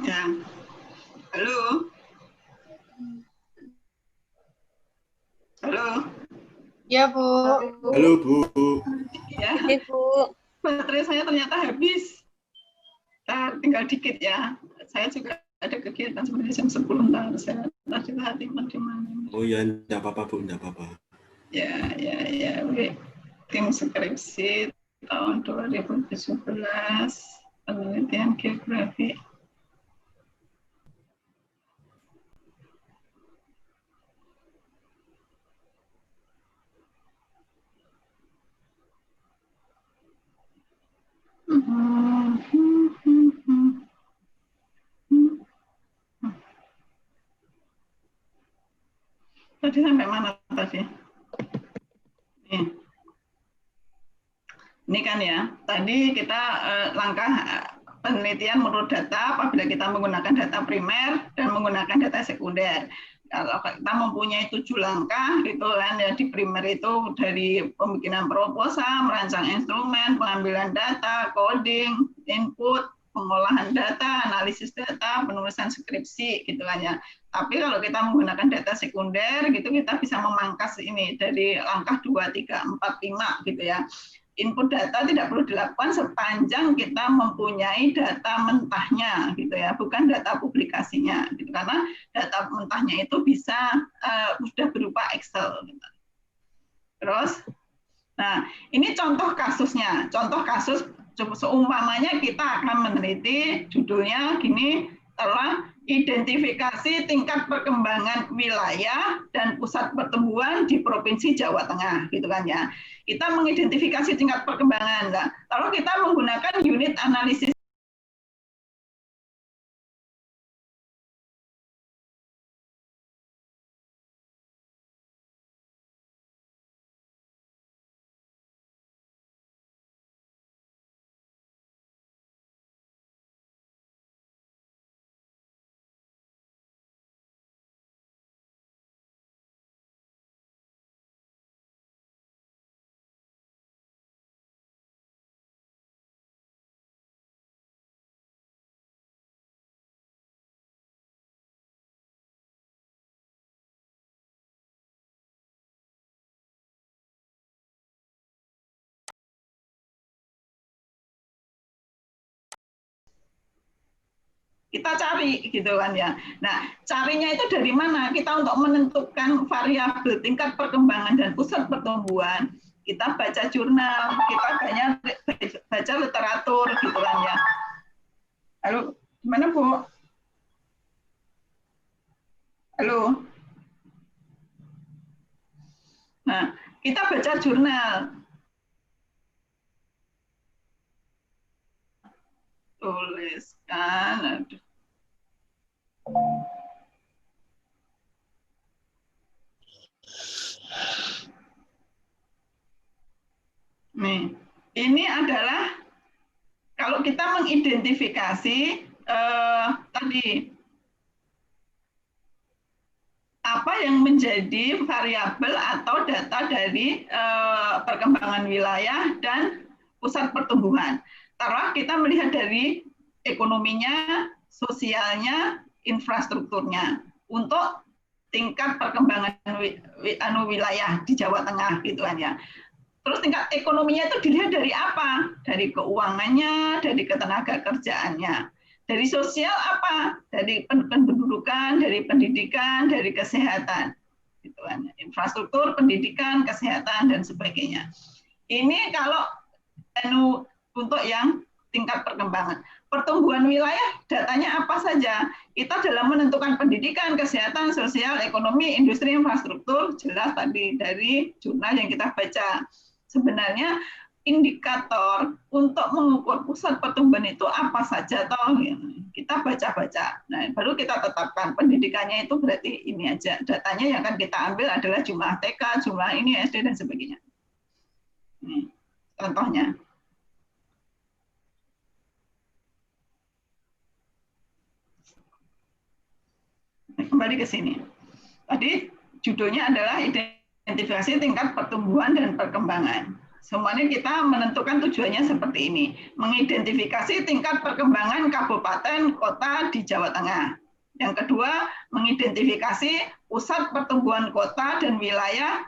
Ya. Halo. Halo. Ya, Bu. Halo Bu. Ya. Oke, Bu. Baterai saya ternyata habis. Tinggal dikit ya. Saya juga ada kegiatan sebenarnya jam 10 ntar. Saya tadi di mana. Oh ya, enggak apa-apa Bu, enggak apa-apa. Ya. Oke. Tim skripsi tahun 2017 penelitian geografi. Tadi sampai mana tadi? Ini kan ya, tadi kita langkah penelitian menurut data apabila kita menggunakan data primer dan menggunakan data sekunder. Kalau kita mempunyai 7 langkah gitu kan ya, di primer itu dari pembikinan proposal, merancang instrumen, pengambilan data, coding, input, pengolahan data, analisis data, penulisan skripsi gitu kan ya. Tapi kalau kita menggunakan data sekunder gitu, kita bisa memangkas ini dari langkah 2, 3, 4, 5 gitu ya. Input data tidak perlu dilakukan sepanjang kita mempunyai data mentahnya gitu ya, bukan data publikasinya gitu, karena data mentahnya itu bisa sudah berupa Excel gitu. Terus nah ini contoh kasusnya, contoh kasus seumpamanya kita akan meneliti, judulnya gini, telah identifikasi tingkat perkembangan wilayah dan pusat pertumbuhan di Provinsi Jawa Tengah gitu kan ya. Kita mengidentifikasi tingkat perkembangan. Nah, kalau kita menggunakan unit analisis kita cari gitu kan ya. Nah, carinya itu dari mana? Kita untuk menentukan variabel tingkat perkembangan dan pusat pertumbuhan, kita baca jurnal, kita baca literatur gitu kan ya. Halo, gimana Bu? Halo. Nah, kita baca jurnal. Tuliskan. Nih, ini adalah kalau kita mengidentifikasi tadi apa yang menjadi variabel atau data dari perkembangan wilayah dan pusat pertumbuhan. Taruh kita melihat dari ekonominya, sosialnya, infrastrukturnya untuk tingkat perkembangan wilayah di Jawa Tengah gitu kan ya. Terus tingkat ekonominya itu dilihat dari apa? Dari keuangannya, dari ketenaga kerjaannya. Dari sosial apa? Dari pendudukan, dari pendidikan, dari kesehatan. Gitu kan. Infrastruktur, pendidikan, kesehatan, dan sebagainya. Ini kalau untuk yang tingkat perkembangan. Pertumbuhan wilayah, datanya apa saja? Kita dalam menentukan pendidikan, kesehatan, sosial, ekonomi, industri, infrastruktur, jelas tadi dari jurnal yang kita baca. Sebenarnya indikator untuk mengukur pusat pertumbuhan itu apa saja toh kita baca-baca. Nah, baru kita tetapkan pendidikannya itu berarti ini aja. Datanya yang akan kita ambil adalah jumlah TK, jumlah ini SD dan sebagainya. Ini contohnya. Kembali ke sini. Tadi judulnya adalah identifikasi tingkat pertumbuhan dan perkembangan. Semuanya kita menentukan tujuannya seperti ini. Mengidentifikasi tingkat perkembangan kabupaten, kota di Jawa Tengah. Yang kedua, mengidentifikasi pusat pertumbuhan kota dan wilayah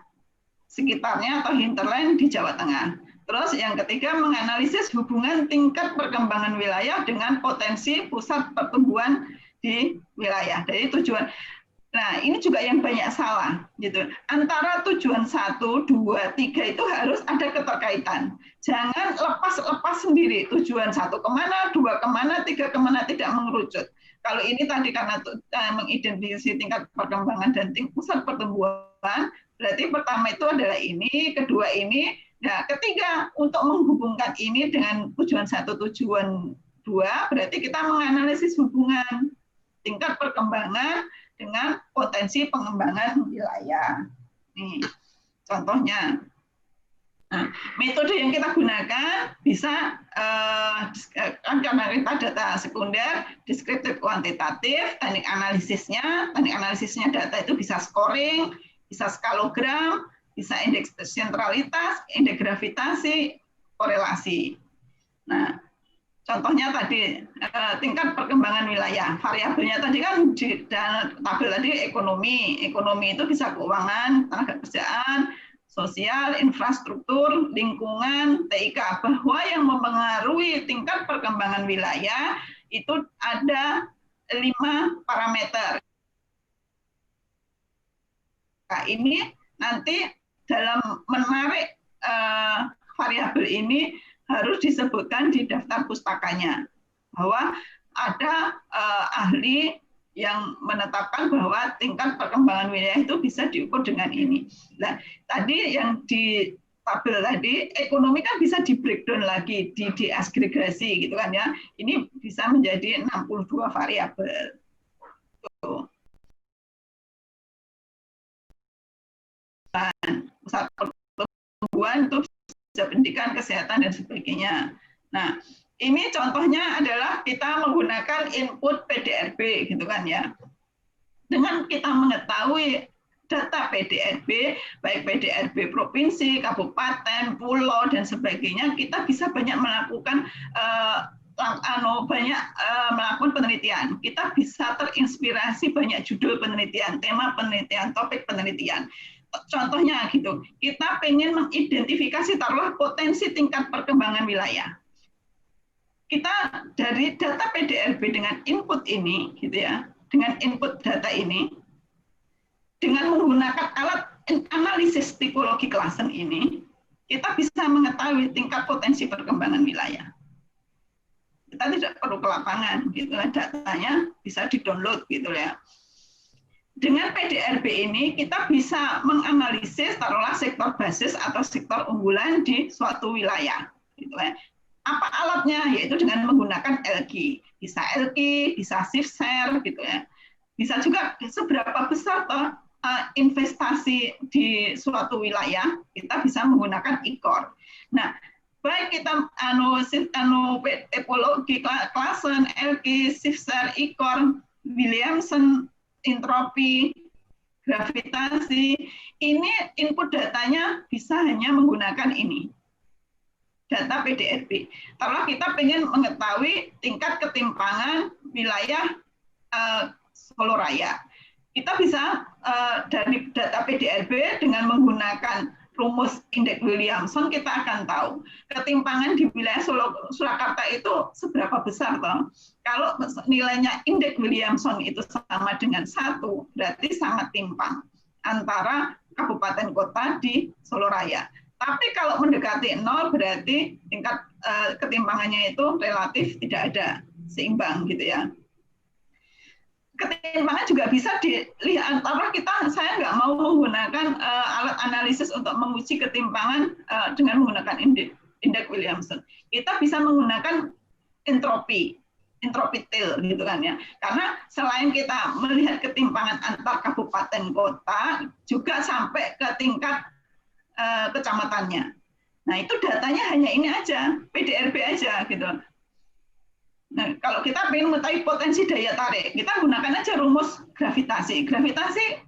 sekitarnya atau hinterland di Jawa Tengah. Terus yang ketiga, menganalisis hubungan tingkat perkembangan wilayah dengan potensi pusat pertumbuhan di wilayah. Jadi tujuan. Nah, ini juga yang banyak salah gitu. Antara tujuan 1, 2, 3 itu harus ada keterkaitan. Jangan lepas-lepas sendiri. Tujuan 1 kemana, 2 kemana, 3 kemana, tidak mengerucut. Kalau ini tadi karena mengidentifikasi tingkat perkembangan dan pusat pertumbuhan, berarti pertama itu adalah ini, kedua ini, nah ketiga untuk menghubungkan ini dengan tujuan 1, tujuan 2, berarti kita menganalisis hubungan tingkat perkembangan dengan potensi pengembangan wilayah. Nih, contohnya. Nah, metode yang kita gunakan bisa karena kita data sekunder, deskriptif, kuantitatif, teknik analisisnya data itu bisa scoring, bisa skalogram, bisa indeks sentralitas, indeks gravitasi, korelasi. Nah, contohnya tadi tingkat perkembangan wilayah, variabelnya tadi kan di tabel tadi ekonomi itu bisa keuangan, tenaga kerjaan, sosial, infrastruktur, lingkungan, TIK, bahwa yang mempengaruhi tingkat perkembangan wilayah itu ada 5 parameter. Nah, ini nanti dalam menarik variabel ini harus disebutkan di daftar pustakanya bahwa ada ahli yang menetapkan bahwa tingkat perkembangan wilayah itu bisa diukur dengan ini. Nah, tadi yang di tabel tadi, ekonomi kan bisa di breakdown lagi, di diagregasi gitu kan ya. Ini bisa menjadi 62 variabel. Pusat pertumbuhan itu bisa pendidikan, kesehatan, dan sebagainya. Nah, ini contohnya adalah kita menggunakan input PDRB, gitu kan ya. Dengan kita mengetahui data PDRB, baik PDRB provinsi, kabupaten, pulau, dan sebagainya, kita bisa banyak melakukan melakukan penelitian. Kita bisa terinspirasi banyak judul penelitian, tema penelitian, topik penelitian. Contohnya gitu, kita pengen mengidentifikasi taruhlah potensi tingkat perkembangan wilayah. Kita dari data PDRB dengan input ini, gitu ya, dengan input data ini, dengan menggunakan alat analisis tipologi klasen ini, kita bisa mengetahui tingkat potensi perkembangan wilayah. Kita tidak perlu ke lapangan, gitu, datanya bisa di-download, gitu ya. Dengan PDRB ini kita bisa menganalisis taruhlah sektor basis atau sektor unggulan di suatu wilayah. Gitu ya. Apa alatnya? Yaitu dengan menggunakan LQ. Bisa LQ, bisa shift share, gitu ya. Bisa juga seberapa besar toh investasi di suatu wilayah, kita bisa menggunakan ICOR. Nah, baik kita tipologi klasen, LQ, shift share, ICOR, Williamson, entropi, gravitasi, ini input datanya bisa hanya menggunakan ini, data PDRB. Kalau kita ingin mengetahui tingkat ketimpangan wilayah Solo Raya, kita bisa dari data PDRB dengan menggunakan rumus indeks Williamson, kita akan tahu ketimpangan di wilayah Surakarta itu seberapa besar toh. Kalau nilainya indeks Williamson itu sama dengan 1, berarti sangat timpang antara kabupaten kota di Solo Raya. Tapi kalau mendekati 0, berarti tingkat ketimpangannya itu relatif tidak ada, seimbang gitu ya. Ketimpangan juga bisa dilihat, saya nggak mau menggunakan alat analisis untuk menguji ketimpangan dengan menggunakan indeks Williamson. Kita bisa menggunakan entropi til, gitu kan ya. Karena selain kita melihat ketimpangan antar kabupaten kota, juga sampai ke tingkat kecamatannya. Nah, itu datanya hanya ini aja, PDRB aja gitu. Nah, kalau kita ingin mengetahui potensi daya tarik, kita gunakan aja rumus gravitasi. Gravitasi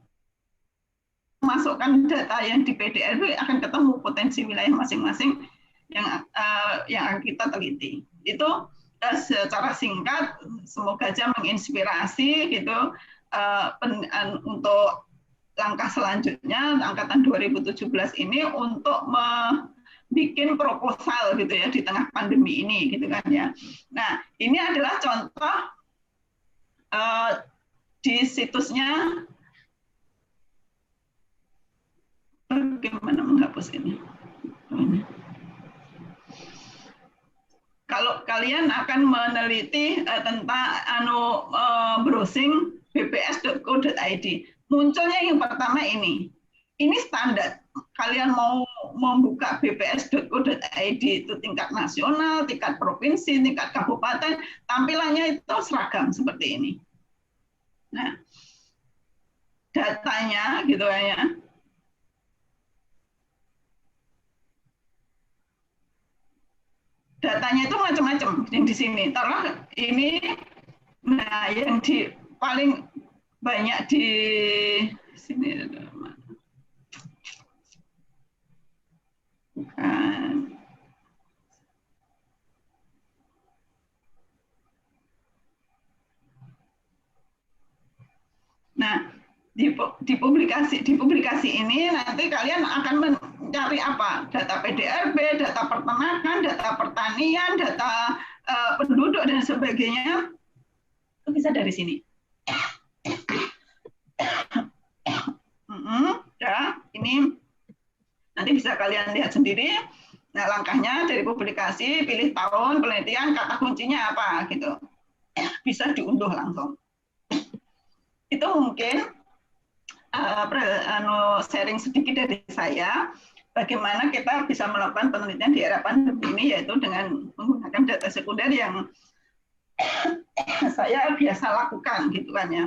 masukkan data yang di PDRB akan ketemu potensi wilayah masing-masing yang akan kita teliti. Itu secara singkat, semoga aja menginspirasi gitu untuk langkah selanjutnya angkatan 2017 ini untuk bikin proposal gitu ya di tengah pandemi ini gitu kan ya. Nah, ini adalah contoh di situsnya. Bagaimana menghapus ini? Kalau kalian akan meneliti tentang browsing bps.co.id, munculnya yang pertama ini. Ini standar. Kalian mau membuka bps.co.id itu tingkat nasional, tingkat provinsi, tingkat kabupaten, tampilannya itu seragam seperti ini. Nah, datanya gitu ya. datanya itu macam-macam yang di sini. Taruhlah ini, nah yang di paling banyak di sini bukan. Nah, di publikasi ini nanti kalian akan mencari apa? Data PDRB, data peternakan, data pertanian, data penduduk dan sebagainya. Itu bisa dari sini. Ya, ini nanti bisa kalian lihat sendiri. Nah, langkahnya dari publikasi, pilih tahun, penelitian, kata kuncinya apa gitu. Bisa diunduh langsung. Itu mungkin sharing sedikit dari saya bagaimana kita bisa melakukan penelitian di era pandemi ini, yaitu dengan menggunakan data sekunder yang saya biasa lakukan gitu kan ya.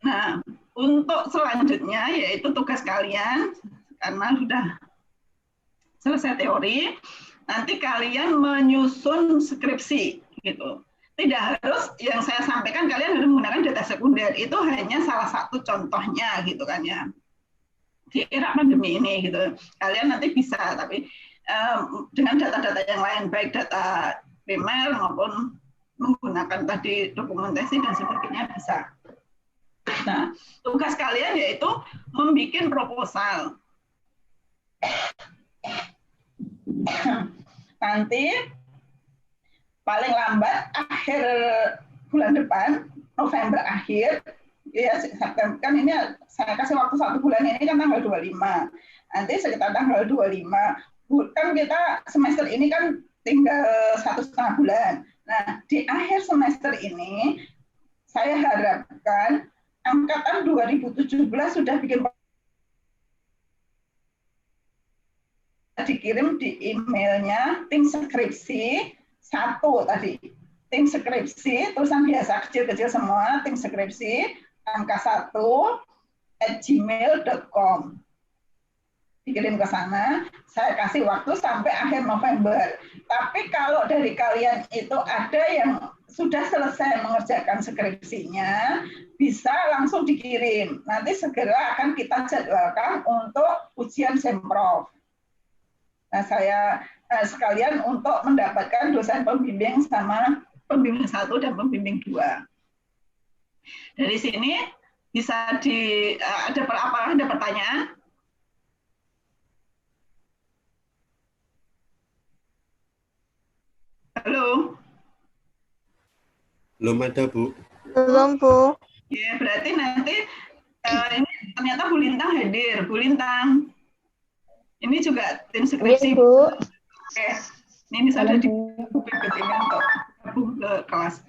Nah, untuk selanjutnya yaitu tugas kalian, karena sudah selesai teori, nanti kalian menyusun skripsi gitu. Tidak harus yang saya sampaikan kalian harus menggunakan data sekunder, itu hanya salah satu contohnya gitu kan ya. Di era pandemi ini gitu, kalian nanti bisa, tapi dengan data-data yang lain, baik data primer maupun menggunakan tadi dokumentasi dan sebagainya bisa. Nah, tugas kalian yaitu membuat proposal. Nanti paling lambat akhir bulan depan, November akhir, ya kan ini saya kasih waktu 1 bulan, ini kan tanggal 25. Nanti sekitar tanggal 25, kan kita semester ini kan tinggal 1,5 bulan. Nah, di akhir semester ini saya harapkan angkatan 2017 sudah bikin dikirim di emailnya tim skripsi 1 tadi, tim skripsi tulisan biasa kecil-kecil semua, tim skripsi angka 1@gmail.com, dikirim ke sana. Saya kasih waktu sampai akhir November. Tapi kalau dari kalian itu ada yang sudah selesai mengerjakan skripsinya, bisa langsung dikirim. Nanti segera akan kita jadwalkan untuk ujian Semprov. Nah, saya sekalian untuk mendapatkan dosen pembimbing sama pembimbing 1 dan pembimbing 2. Dari sini bisa ada pertanyaan? Halo? Belum ada, Bu. Belum, Bu. Ya, berarti nanti ini ternyata Bu Lintang hadir. Bu Lintang. Ini juga tim skripsi. Bu. Oke. Ini sudah di PPT untuk gabung ke kelas.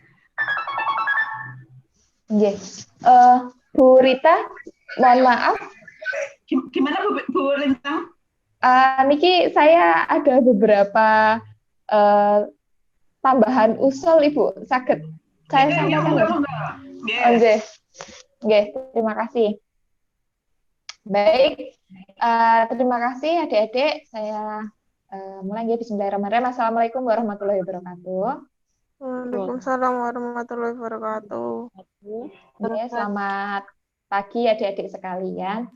Yes. Bu Rita, mohon maaf. Gimana Bu Lintang? Niki saya ada beberapa tambahan usul, Ibu. Sakit saya sampaikan. Oke, terima kasih. Baik, terima kasih adik-adik. Saya mulai ya, bismillahirrahmanirrahim. Assalamualaikum warahmatullahi wabarakatuh. Waalaikumsalam warahmatullahi wabarakatuh. Ya, selamat pagi adik-adik sekalian.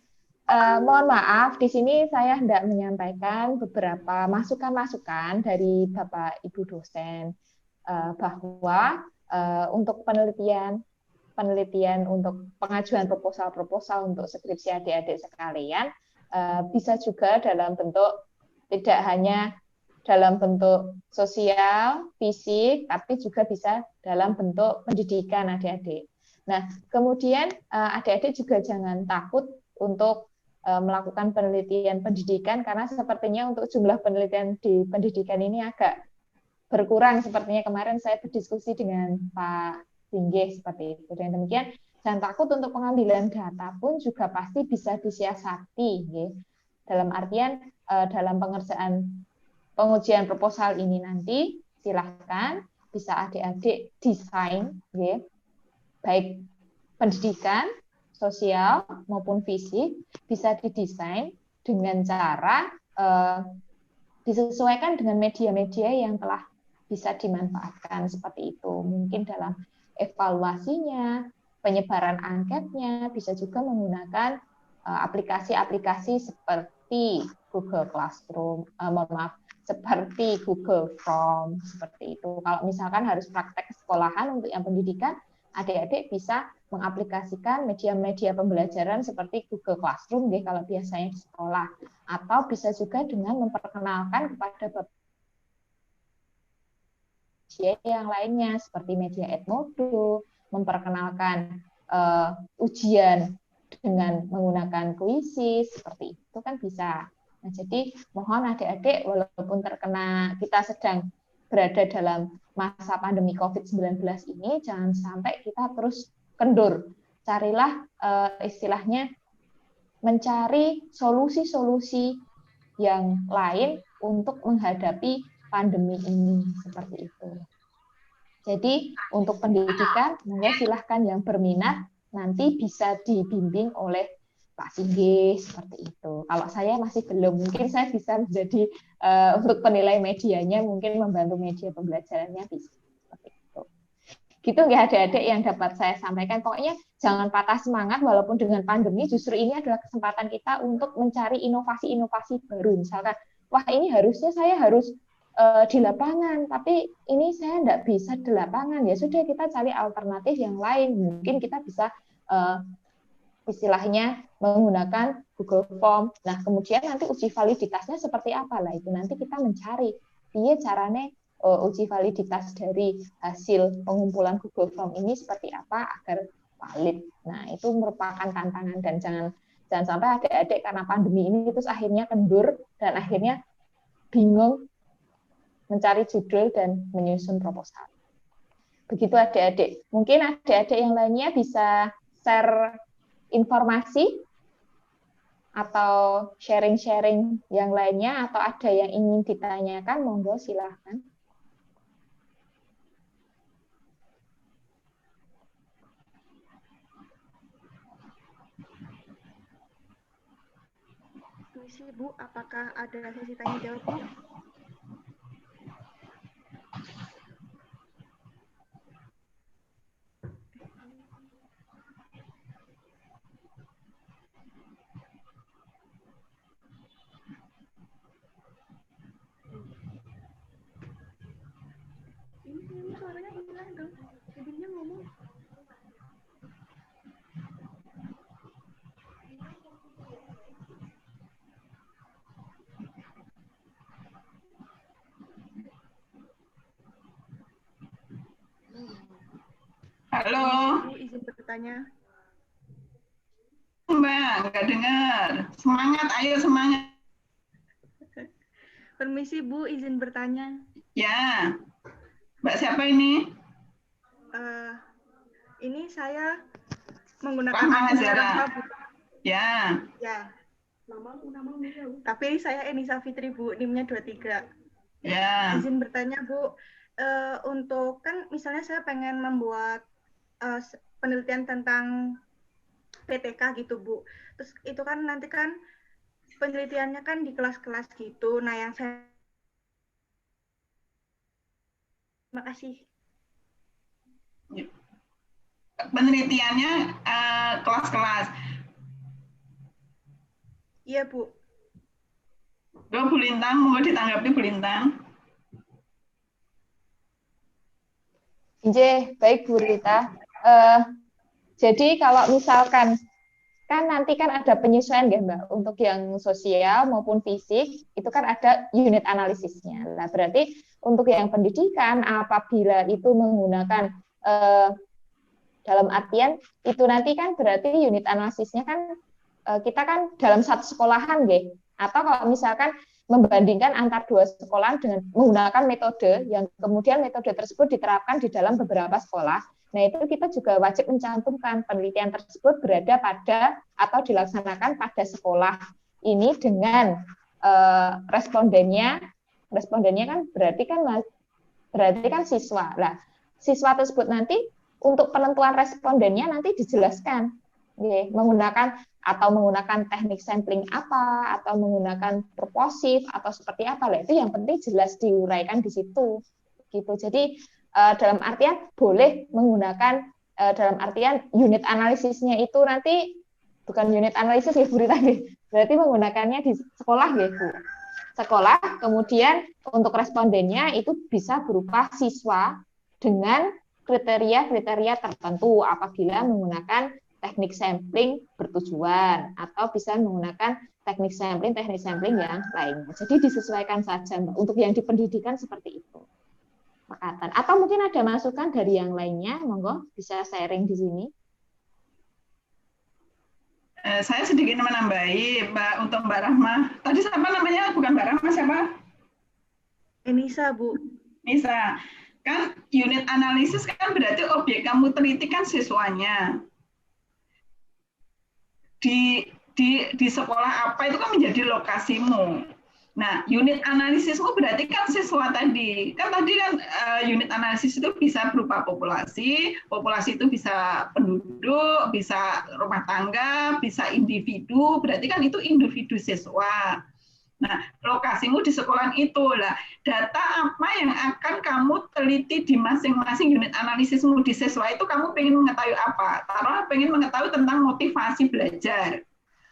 Mohon maaf, di sini saya hendak menyampaikan beberapa masukan-masukan dari Bapak Ibu dosen bahwa untuk penelitian untuk pengajuan proposal untuk skripsi adik-adik sekalian bisa juga dalam bentuk tidak hanya dalam bentuk sosial, fisik, tapi juga bisa dalam bentuk pendidikan adik-adik. Nah, kemudian adik-adik juga jangan takut untuk melakukan penelitian pendidikan, karena sepertinya untuk jumlah penelitian di pendidikan ini agak berkurang. Sepertinya kemarin saya berdiskusi dengan Pak Singgih seperti itu. Dan demikian, jangan takut untuk pengambilan data pun juga pasti bisa disiasati. Ya. Dalam artian, dalam pengujian proposal ini nanti, silahkan bisa adik-adik desain, ya, baik pendidikan, sosial maupun fisik, bisa didesain dengan cara disesuaikan dengan media-media yang telah bisa dimanfaatkan seperti itu. Mungkin dalam evaluasinya, penyebaran angketnya, bisa juga menggunakan aplikasi-aplikasi seperti Google Classroom, seperti Google Form, seperti itu. Kalau misalkan harus praktek sekolahan untuk yang pendidikan, adik-adik bisa mengaplikasikan media-media pembelajaran seperti Google Classroom kalau biasanya di sekolah, atau bisa juga dengan memperkenalkan kepada media yang lainnya seperti media Edmodo, memperkenalkan ujian dengan menggunakan kuisis, seperti itu kan bisa. Nah, jadi mohon adik-adik walaupun kita sedang berada dalam masa pandemi COVID-19 ini, jangan sampai kita terus kendur. Carilah istilahnya mencari solusi-solusi yang lain untuk menghadapi pandemi ini, seperti itu. Jadi untuk pendidikan, monggo silahkan yang berminat nanti bisa dibimbing oleh Pak Singgih, seperti itu. Kalau saya masih belum, mungkin saya bisa menjadi untuk penilai medianya, mungkin membantu media pembelajarannya bisa. Seperti itu. Gitu nggak adik-adik yang dapat saya sampaikan. Pokoknya jangan patah semangat walaupun dengan pandemi, justru ini adalah kesempatan kita untuk mencari inovasi-inovasi baru. Misalkan, wah ini harusnya saya harus di lapangan, tapi ini saya nggak bisa di lapangan. Ya sudah, kita cari alternatif yang lain. Mungkin kita bisa istilahnya menggunakan Google Form. Nah, kemudian nanti uji validitasnya seperti apa lah, itu nanti kita mencari iya caranya uji validitas dari hasil pengumpulan Google Form ini seperti apa agar valid. Nah, itu merupakan tantangan, dan jangan sampai adik-adik karena pandemi ini terus akhirnya kendur dan akhirnya bingung mencari judul dan menyusun proposal. Begitu adik-adik. Mungkin adik-adik yang lainnya bisa share informasi atau sharing-sharing yang lainnya, atau ada yang ingin ditanyakan, monggo silahkan. Permisi Bu, apakah ada sesi tanya jawab Bu? Ini suaranya hilang dong, jadinya ngomong. Halo, Bu, izin bertanya. Mbak, nggak dengar. Semangat, ayo semangat. Permisi Bu, izin bertanya. Ya, Mbak siapa ini? Ini saya menggunakan Rahma akun Zara. Rahma Bu. Ya, Ya. Tapi saya Enisa Fitri Bu, NIM-nya 23. ya. Izin bertanya Bu, untuk kan misalnya saya pengen membuat penelitian tentang PTK gitu Bu. Terus itu kan nanti kan penelitiannya kan di kelas-kelas gitu. Nah, yang saya terima kasih. Penelitiannya kelas-kelas. Iya Bu. Bu Lintang, mau ditanggapi Bu Lintang? Baik Bu Rita. Jadi kalau misalkan kan nanti kan ada penyesuaian ya Mbak, untuk yang sosial maupun fisik itu kan ada unit analisisnya. Nah, berarti untuk yang pendidikan apabila itu menggunakan dalam artian itu nanti kan berarti unit analisisnya kan kita kan dalam satu sekolahan nggih. Atau kalau misalkan membandingkan antar dua sekolah dengan menggunakan metode yang kemudian metode tersebut diterapkan di dalam beberapa sekolah. Nah, itu kita juga wajib mencantumkan penelitian tersebut berada pada atau dilaksanakan pada sekolah ini dengan respondennya kan berarti kan siswa. Nah, siswa tersebut nanti untuk penentuan respondennya nanti dijelaskan menggunakan atau menggunakan teknik sampling apa, atau menggunakan proposif atau seperti apa lah, itu yang penting jelas diuraikan di situ gitu. Jadi dalam artian boleh menggunakan dalam artian unit analisisnya itu nanti bukan unit analisis ya Bu Rita, berarti menggunakannya di sekolah ya Bu. Sekolah, kemudian untuk respondennya itu bisa berupa siswa dengan kriteria-kriteria tertentu apabila menggunakan teknik sampling bertujuan atau bisa menggunakan teknik sampling yang lainnya. Jadi disesuaikan saja Mbak. Untuk yang di pendidikan seperti itu. Pakatan. Atau mungkin ada masukan dari yang lainnya, monggo bisa sharing di sini. Saya sedikit menambahi untuk Mbak Rahma. Tadi siapa namanya? Bukan Mbak Rahma, siapa? Enisa, Bu. Nisa. Kan unit analisis kan berarti objek kamu teliti kan siswanya. Di sekolah apa itu kan menjadi lokasimu. Nah, unit analisismu berarti kan siswa tadi. Kan tadi kan unit analisis itu bisa berupa populasi itu bisa penduduk, bisa rumah tangga, bisa individu, berarti kan itu individu siswa. Nah, lokasimu di sekolah itu lah. Data apa yang akan kamu teliti di masing-masing unit analisismu di siswa itu kamu pengen mengetahui apa? Taruh pengen mengetahui tentang motivasi belajar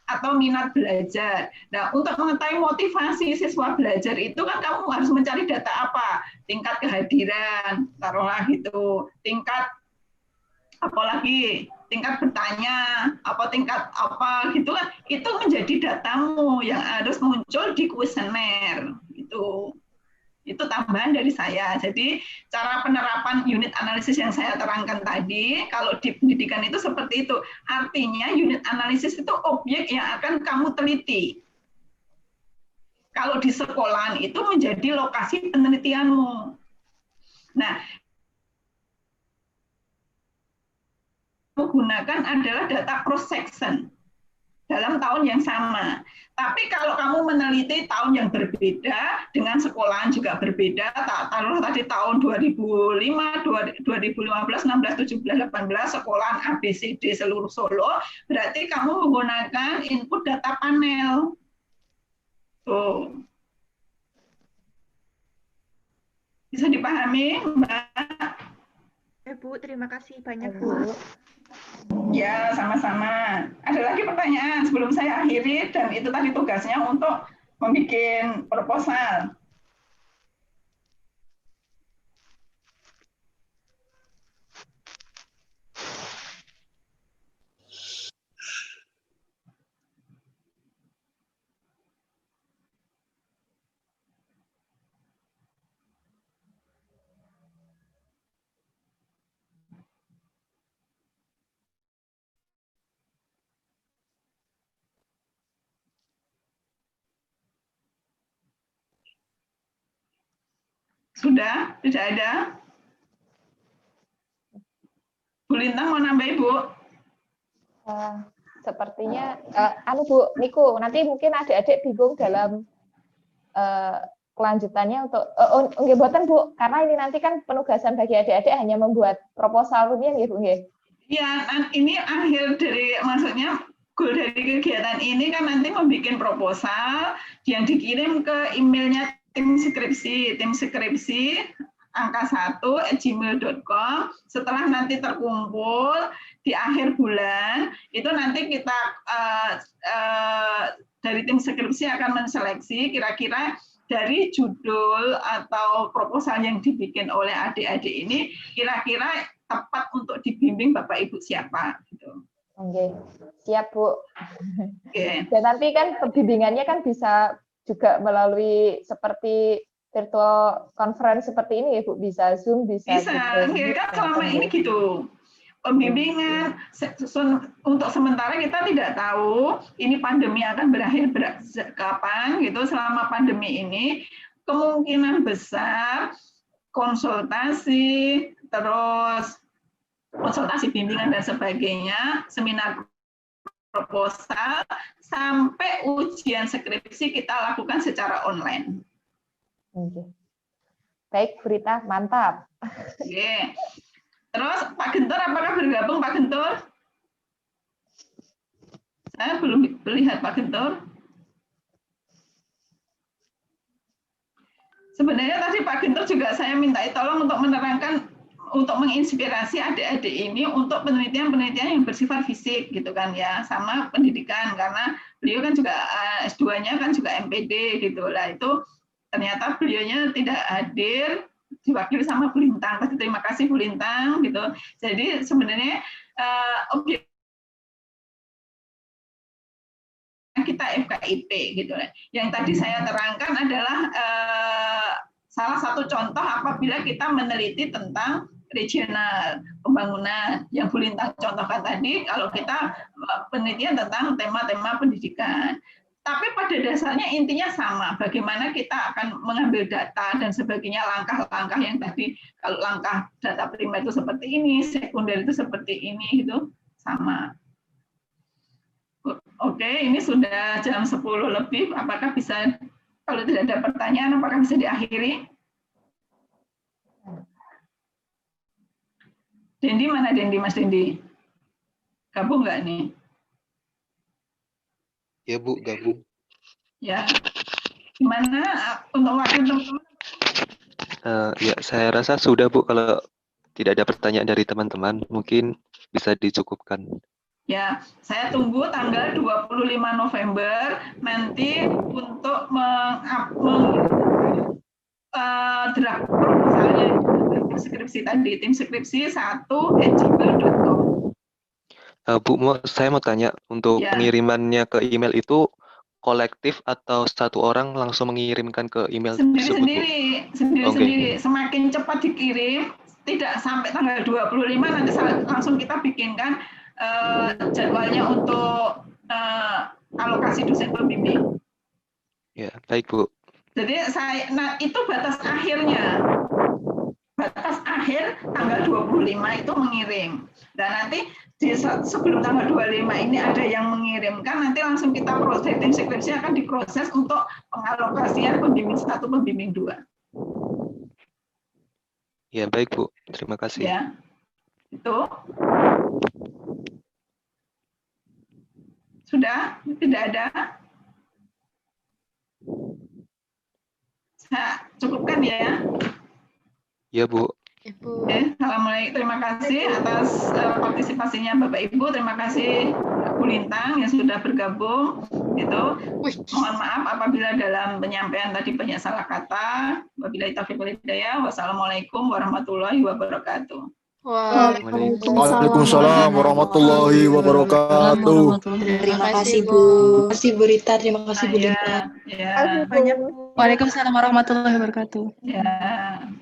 atau minat belajar. Nah, untuk mengetahui motivasi siswa belajar itu kan kamu harus mencari data apa? Tingkat kehadiran, taruhlah gitu. Tingkat apalagi tingkat bertanya, apa tingkat apa gitu kan, itu menjadi datamu yang harus muncul di kuesioner itu. Itu tambahan dari saya. Jadi cara penerapan unit analisis yang saya terangkan tadi, kalau di pendidikan itu seperti itu. Artinya unit analisis itu objek yang akan kamu teliti. Kalau di sekolah itu menjadi lokasi penelitianmu. Nah, menggunakan adalah data cross section dalam tahun yang sama. Tapi kalau kamu meneliti tahun yang berbeda dengan sekolahan juga berbeda, taruh tadi tahun 2005, 2015, 16, 17, 18 sekolahan ABCD seluruh Solo, berarti kamu menggunakan input data panel. Tuh. Bisa dipahami, Mbak? Bu, terima kasih banyak, Bu. Ya, sama-sama. Ada lagi pertanyaan sebelum saya akhiri, dan itu tadi tugasnya untuk membuat proposal. Sudah? Tidak ada? Bu Lintang mau nambah, Ibu? Sepertinya, Bu Niku, nanti mungkin adik-adik bingung dalam kelanjutannya untuk, nggih boten Bu, karena ini nanti kan penugasan bagi adik-adik hanya membuat proposal rutin ya Bu, nggih? Iya, ini akhir dari, maksudnya goal dari kegiatan ini kan nanti membuat proposal yang dikirim ke emailnya tim skripsi angka 1@gmail.com. Setelah nanti terkumpul di akhir bulan, itu nanti kita dari tim skripsi akan menseleksi kira-kira dari judul atau proposal yang dibikin oleh adik-adik ini, kira-kira tepat untuk dibimbing Bapak Ibu siapa gitu. Oke, siap Bu. Oke. Dan nanti kan pembimbingannya kan bisa juga melalui seperti virtual conference seperti ini ya Bu, bisa Zoom, bisa kan selama ini gitu. Pembimbingan untuk sementara kita tidak tahu ini pandemi akan berakhir kapan gitu. Selama pandemi ini kemungkinan besar konsultasi, terus konsultasi bimbingan dan sebagainya, seminar proposal, sampai ujian skripsi kita lakukan secara online. Oke. Baik, Berita, mantap. Oke. Terus Pak Gentur, apakah bergabung Pak Gentur? Saya belum melihat Pak Gentur. Sebenarnya tadi Pak Gentur juga saya minta tolong untuk menerangkan, untuk menginspirasi adik-adik ini untuk penelitian-penelitian yang bersifat fisik gitu kan ya, sama pendidikan, karena beliau kan juga S2-nya kan juga MPD gitu lah. Itu ternyata beliaunya tidak hadir, diwakili sama Bu Lintang. Terima kasih Bu Lintang gitu. Jadi sebenarnya objek kita FKIP gitu. Yang tadi saya terangkan adalah salah satu contoh apabila kita meneliti tentang regional pembangunan yang Bu Lintang contohkan tadi, kalau kita penelitian tentang tema-tema pendidikan. Tapi pada dasarnya intinya sama, bagaimana kita akan mengambil data dan sebagainya, langkah-langkah yang tadi, kalau langkah data primer itu seperti ini, sekunder itu seperti ini, itu sama. Oke, ini sudah jam 10 lebih, apakah bisa, kalau tidak ada pertanyaan, apakah bisa diakhiri? Dendi mana Dendi, Mas Dendi? Gabung nggak nih? Ya Bu, gabung. Ya, gimana untuk waktu teman-teman? Ya, saya rasa sudah Bu. Kalau tidak ada pertanyaan dari teman-teman, mungkin bisa dicukupkan. Ya, saya tunggu tanggal 25 November nanti untuk draft proposalnya skripsi tadi, tim skripsi 1@gmail.com. Bu, saya mau tanya, untuk Ya. pengirimannya ke email itu kolektif atau satu orang langsung mengirimkan ke email tersebut, Bu? Sendiri-sendiri. Semakin cepat dikirim, tidak sampai tanggal 25 nanti langsung kita bikinkan jadwalnya untuk alokasi dosen pembimbing. Ya, baik Bu. Jadi itu batas akhirnya. Batas akhir tanggal 25 itu mengirim. Dan nanti sebelum tanggal 25 ini ada yang mengirimkan, nanti langsung kita proses, tim skripsi akan diproses untuk pengalokasian pembimbing 1, pembimbing 2. Ya, baik Bu. Terima kasih. Ya, itu. Sudah? Tidak ada? Saya cukupkan ya. Ya Bu. Oke, assalamualaikum. Terima kasih atas partisipasinya Bapak Ibu. Terima kasih Bu Lintang yang sudah bergabung. Gitu. Mohon maaf apabila dalam penyampaian tadi banyak salah kata. Wabillahi taufiq wal hidayah. Wassalamualaikum warahmatullahi wabarakatuh. Waalaikumsalam warahmatullahi wabarakatuh. Terima kasih Bu. Terima kasih Bu Rita, terima kasih Bu Lintang. Ya. Banyak. Waalaikumsalam warahmatullahi wabarakatuh. Ya.